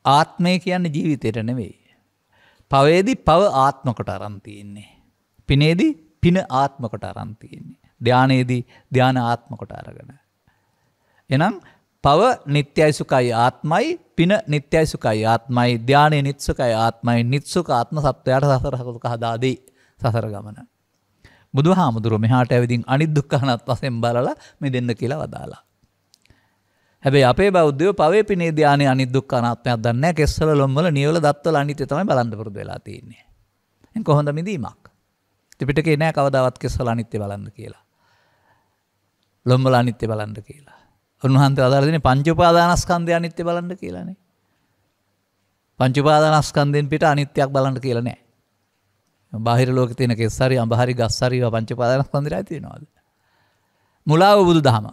ආත්මය කියන්නේ ජීවිතේට නෙවෙයි. පවේදී පව ආත්ම කොට අරන් තියෙන්නේ. පිනේදී පින ආත්ම කොට අරන් තියෙන්නේ. ධානයේදී ධාන ආත්ම කොට අරගෙන. එහෙනම් පව නිට්ටයයි සුඛයි ආත්මයි, පින නිට්ටයයි සුඛයි ආත්මයි, ධානයේ නිත්සුඛයි ආත්මයි, නිත්සුඛ ආත්ම සත්වයාට සසර සුඛ හදාදී සසර ගමන. බුදුහාමුදුරුවෝ මෙහාට ඇවිදින් අනිත් දුක්ඛනත් වශයෙන් බලලා මේ දෙන්න කියලා වදාලා. හැබැයි අපේ බෞද්ධයෝ පවේ පිනේ ධානයේ අනිත් දුක්ඛනාත්මයක් දන්නේ නැහැ. කෙස්වල ලොම්වල නියවල දත්වල අනිත්‍ය තමයි බලන්න පුරුදු වෙලා තියෙන්නේ. එහෙනම් කොහොමද මිදීමක්? ත්‍රිපිටකේ නෑ කවදාවත් කෙස්වල අනිත්‍ය බලන්න කියලා. ලොම්වල අනිත්‍ය බලන්න කියලා. උන්වහන්සේ අදාළ දෙන්නේ පංච උපාදානස්කන්ධය අනිත්‍ය බලන්න කියලානේ. පංච උපාදානස්කන්ධෙන් පිට අනිත්‍යයක් බලන්න කියලා නෑ. බාහිර ලෝකේ තියෙන කෙස්සරි අඹහරි ගස්සරි පංච උපාදානස්කන්ධයයි තියෙනවාද? මුලාව බුදුදහම.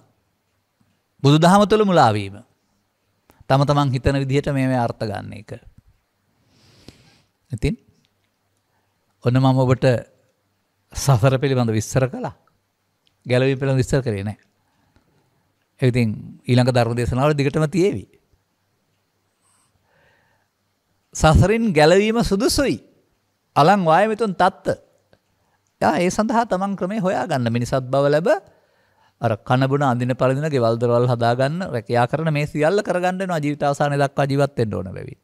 බුදුදහම තුළ මුලා වීම. තම තමන් හිතන විදිහට මේ අර්ථ ගන්න එක. ඉතින් ඔන්න මම ඔබට සසර පිළිබඳ විස්තර කළා. ගැලවීම පිළිබඳ විස්තර කරේ නෑ. ඒ ඉතින් ඊළඟ ධර්ම දේශනාවල දිගටම තියේවි. සසරින් ගැලවීම සුදුසුයි. අලං වායමිතුන් තත්ත. ඒ සඳහා තමන් ක්‍රමේ හොයාගන්න මිනිසත් බව ලැබ අර කනබුන අඳින පළඳින ගෙවල් දොරවල් හදාගන්න රැකියා කරන මේ සියල්ල කරගන්න වෙනවා ජීවිත අවසානයේ දක්වා ජීවත් වෙන්න ඕන වෙවි.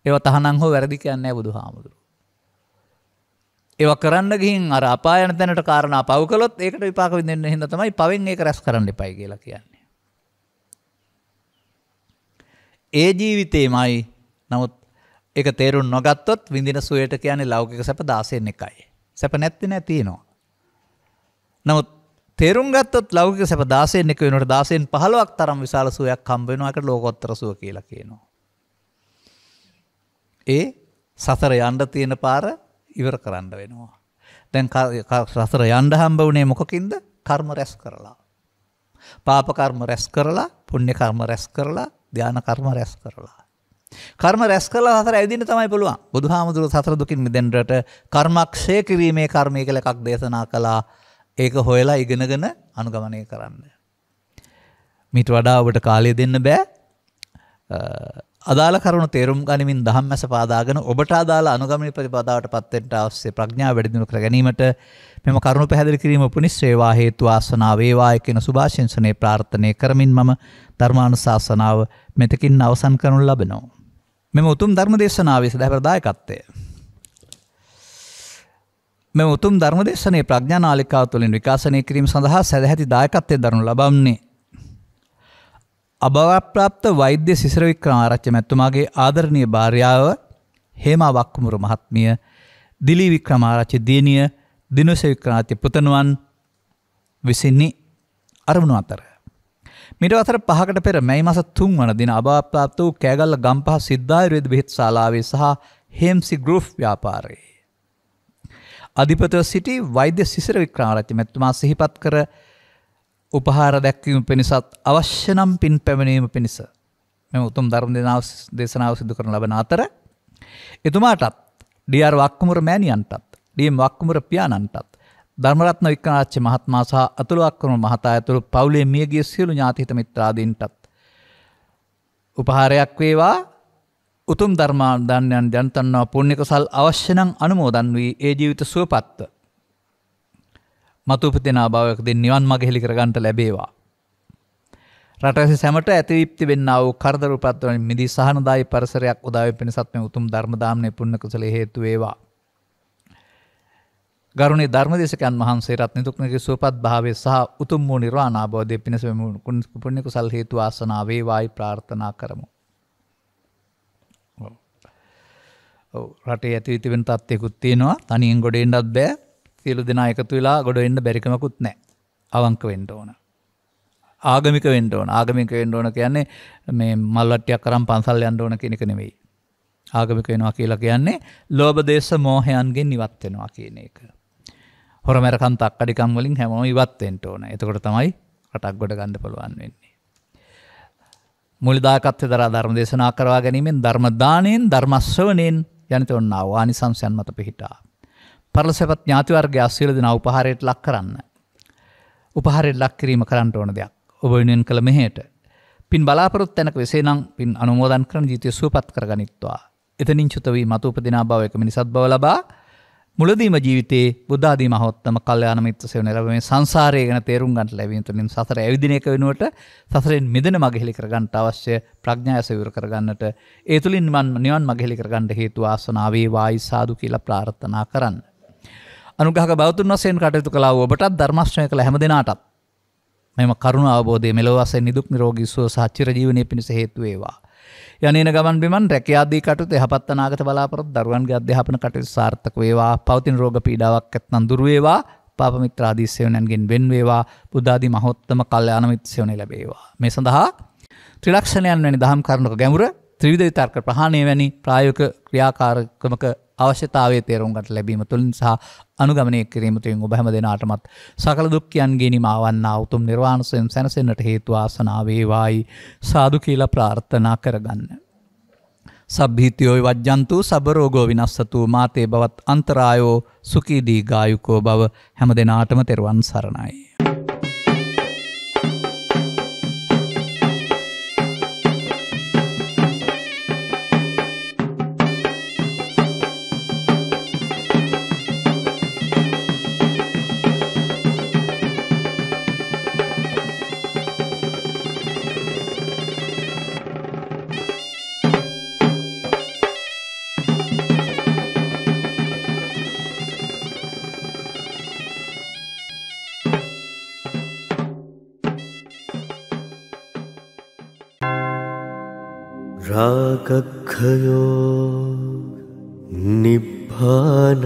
ඒවා තහනම් හෝ වැරදි කියන්නේ නැහැ බුදුහාමුදුරුවෝ. ඒවා කරන්න ගිහින් අර අපාය යන තැනට කාරණා පව කළොත් ඒකට විපාක විඳින්න හින්දා තමයි පවෙන් ඒක රැස් කරන්න එපයි කියලා කියන්නේ. ඒ ජීවිතේමයි නමුත් ඒක තේරුම් නොගත්තොත් විඳින සුවයට කියන්නේ ලෞකික සැප 16න් එකයි. සැප නැත්තේ නෑ තියෙනවා. නමුත් තේරුම් ගත්තොත් ලෞකික සැප 16න් එක වෙනකොට 16න් 15ක් තරම් විශාල සුවයක් හම්බ වෙනවා. ඒකට ලෝකෝත්තර සුව කියලා කියනවා. ඒ සතර යන්න තියෙන පාර ඉවර කරන්න වෙනවා. දැන් සතර යන්න හම්බ වුණේ මොකකින්ද? කර්ම රැස් කරලා. පාප කර්ම රැස් කරලා, පුණ්‍ය කර්ම රැස් කරලා, ධාන කර්ම රැස් කරලා. කර්ම රැස් කරලා සතර ඇවිදින්න තමයි පුළුවන්. බුදුහාමුදුරුවෝ සතර දුකින් මිදෙන්නට කර්මක්ෂය කිරීමේ කර්මය කියලා එකක් දේශනා කළා. ඒක හොයලා ඉගෙනගෙන අනුගමනය කරන්න. මීට වඩා ඔබට කාලය දෙන්න බෑ. අදාළ කරුණු තේරුම් ගනිමින් ධම්මැස පාදාගෙන ඔබට අදාළ අනුගමන ප්‍රතිපදාවට පත් වෙන්න අවශ්‍ය ප්‍රඥාව වැඩි දියුණු කර ගැනීමට මෙම කරුණු පැහැදිලි කිරීම උපනිශ්‍රේවා හේතු ආසනාව වේවා කියන සුභාශිංසනයේ ප්‍රාර්ථනා කරමින් මම ධර්මානුශාසනාව මෙතකින් අවසන් කරනු ලබනවා. මෙම උතුම් ධර්ම දේශනාවේ සදාපර දායකත්වය මෙම උතුම් ධර්ම දේශනාවේ ප්‍රඥා නාලිකාව තුළින් විකාශනය කිරීම සඳහා සදැහැති දායකත්වයෙන් දරනු ලබන්නේ අභවප්‍රාප්ත වෛද්‍ය සිසිර වික්‍රමාරච්චි මැතිතුමාගේ ආදරණීය භාර්යාව හේමා වක්කුමුර මහත්මිය, දිලී වික්‍රමාරච්චි දියණිය, දිනුෂ වික්‍රමාරච්චි පුතණුවන් විසිනි අරමුණු අතර. මීට වසර 5කට පෙර මැයි මාස 3 වන දින අභවප්‍රාප්ත වූ කෑගල්ල ගම්පහ සිද්ධායුර්වේද බෙහෙත් ශාලාවේ සහ හේම්සි ගෲප් ව්‍යාපාරයේ අධිපතිව සිටි වෛද්‍ය සිසිර වික්‍රමාරච්චි මැතිතුමා සිහිපත් කර උපහාර දැක්වීම පිණිසත් අවශ්‍ය නම් පින් පැමිණීම පිණිස මෙම උතුම් ධර්ම දේශනාව සිදු කරන ලබන අතර එතුමාටත් ඩී.ආර්. වක්කුමුර මෑණියන්ටත් ඩී.එම්. වක්කුමුර පියාණන්ටත් ධර්මරත්න වික්‍රමාරච්චි මහත්මයා සහ අතුල වක්කුමුර මහතා ඇතුළු පවුලේ මියගිය සියලු ඥාති හිත මිත්‍රාදීන්ටත් උපහාරයක් වේවා. උතුම් ධර්මාදානයන් ජනතන්ව පුණ්‍ය කුසල් අවශ්‍ය නම් අනුමෝදන් වී ඒ ජීවිත සුවපත්ව මතුපිතනා භාවයකදී නිවන් මඟ හෙළි කර ගන්නට ලැබේවා. රටවැසි සැමට ඇතිවිප්ති වෙන්නා වූ කරදර උපද්දවමින් මිදී සහනදායි පරිසරයක් උදා වේ පිණිසත් මේ උතුම් ධර්ම දානමේ පුණ්‍ය කුසලයේ හේතු වේවා. ගරුණීය ධර්මදේශකයන් වහන්සේට නිදුක් නිරෝගී සුවපත් භාවයේ සහ උතුම් වූ නිර්වාණ අවබෝධයේ පිණිස පුණ්‍ය කුසල් හේතු ආසනාව වේවායි ප්‍රාර්ථනා කරමු. රටේ ඇතිවිති වෙන තත්ත්වයකුත් තියෙනවා. තනියෙන් ගොඩ එන්නත් බෑ. සියලු දෙනා එකතු වෙලා ගොඩ එන්න බැරි කමකුත් නැහැ. අවංක වෙන්න ඕන. ආගමික වෙන්න ඕන. ආගමික වෙන්න ඕන කියන්නේ මේ මල් වට්ටියක් අරන් පන්සල් යන්න ඕන කියන එක නෙවෙයි. ආගමික වෙනවා කියලා කියන්නේ ලෝභ දේශ මොහයන්ගෙන් ඉවත් වෙනවා කියන එක. හොරමරකම් තක්කඩිකම් වලින් හැමෝම ඉවත් වෙන්න ඕන. එතකොට තමයි රටක් ගොඩ ගන්න පුළුවන් වෙන්නේ. මූලිදායකත්වයේ දරා ධර්ම දේශනා කරවා ගැනීමෙන් ධර්ම දාණයෙන් ධර්ම ශ්‍රවණයෙන් ජනිත වන්නා වූ ආනිසංසයන් මත පිහිටා පරලසපත් ඥාති වර්ගය සියලු දෙනා උපහාරයට ලක් කරන්න. උපහාරයට ලක් කිරීම කරන්න ඕන දෙයක්. ඔබ වෙනුවෙන් කළ මෙහෙයට පින් බලාපොරොත්තු තැනක වෙසේ නම් පින් අනුමෝදන් කරන ජීවිතය සුවපත් කරගනිත්වා. එතනින් චුත වී මතු උපදිනා භව එක මිනිසත් භව ලබා මුලදීම ජීවිතේ බුද්ධ ආදී මහෝත්තම කල්යාණ මිත්‍ර සේවන ලැබීමේ සංසාරය ගැන තේරුම් ගන්නට ලැබීම තුළින් සසර ඇවිදින එක වෙනුවට සසරෙන් මිදෙන මඟ හෙළි කර ගන්නට අවශ්‍ය ප්‍රඥාව සවිවර කර ගන්නට ඒ තුළින් නිවන් මඟ හෙළි කර ගන්නට හේතු ආසනාව වේවායි සාදු කියලා ප්‍රාර්ථනා කරන්න. අනුග්‍රහක බෞද්ධ වශයෙන් කටයුතු කළා වූ ඔබටත් ධර්ම ශ්‍රවණය කළ හැම දිනාටත් මෙම කරුණ අවබෝධය මෙලොව වශයෙන් නිදුක් නිරෝගී සුව සහ චිර ජීවනයේ පිණිස හේතු වේවා. යන්නේන ගමන් බිමන් රැකියාදී කටයුතු යහපත් අනාගත බලාපොරොත්තු දරුවන්ගේ අධ්‍යාපන කටයුතු සාර්ථක වේවා. පවතින රෝග පීඩාවක් ඇත්නම් දුර වේවා. පාප මිත්‍ර ආදී සේවනයන්ගෙන් වෙන් වේවා. බුද්ධ ආදී මහෝත්තම කල්යාණ මිත්‍ර සේවනය ලැබේවා. මේ සඳහා ත්‍රිලක්ෂණයන් වැනි දහම් කරුණක ගැඹුර ත්‍රිවිධ විතර්ක ප්‍රහාණය වැනි ප්‍රායෝගික ක්‍රියාකාරකමක අවශ්‍යතාවයේ තේරුම් ගන්නට ලැබීම තුළින් සහ අනුගමනය කිරීම තුළින් ඔබ හැම දිනාටමත් සකල දුක්ඛයන්ගේ නිමාවන්නා උතුම් නිර්වාණ සෙන් සැනසෙන්නට හේතු ආසනාව වේවායි සාදු කියලා ප්‍රාර්ථනා කරගන්න. සබ්බීතියෝ වජ්ජන්තු සබ්බ රෝගෝ විනස්සතු මාතේ බවත් අන්තරායෝ සුඛී දීඝායුකෝ භව හැම දිනාටම තෙරුවන් සරණයි. රාගක්ඛයෝ නිබ්බානං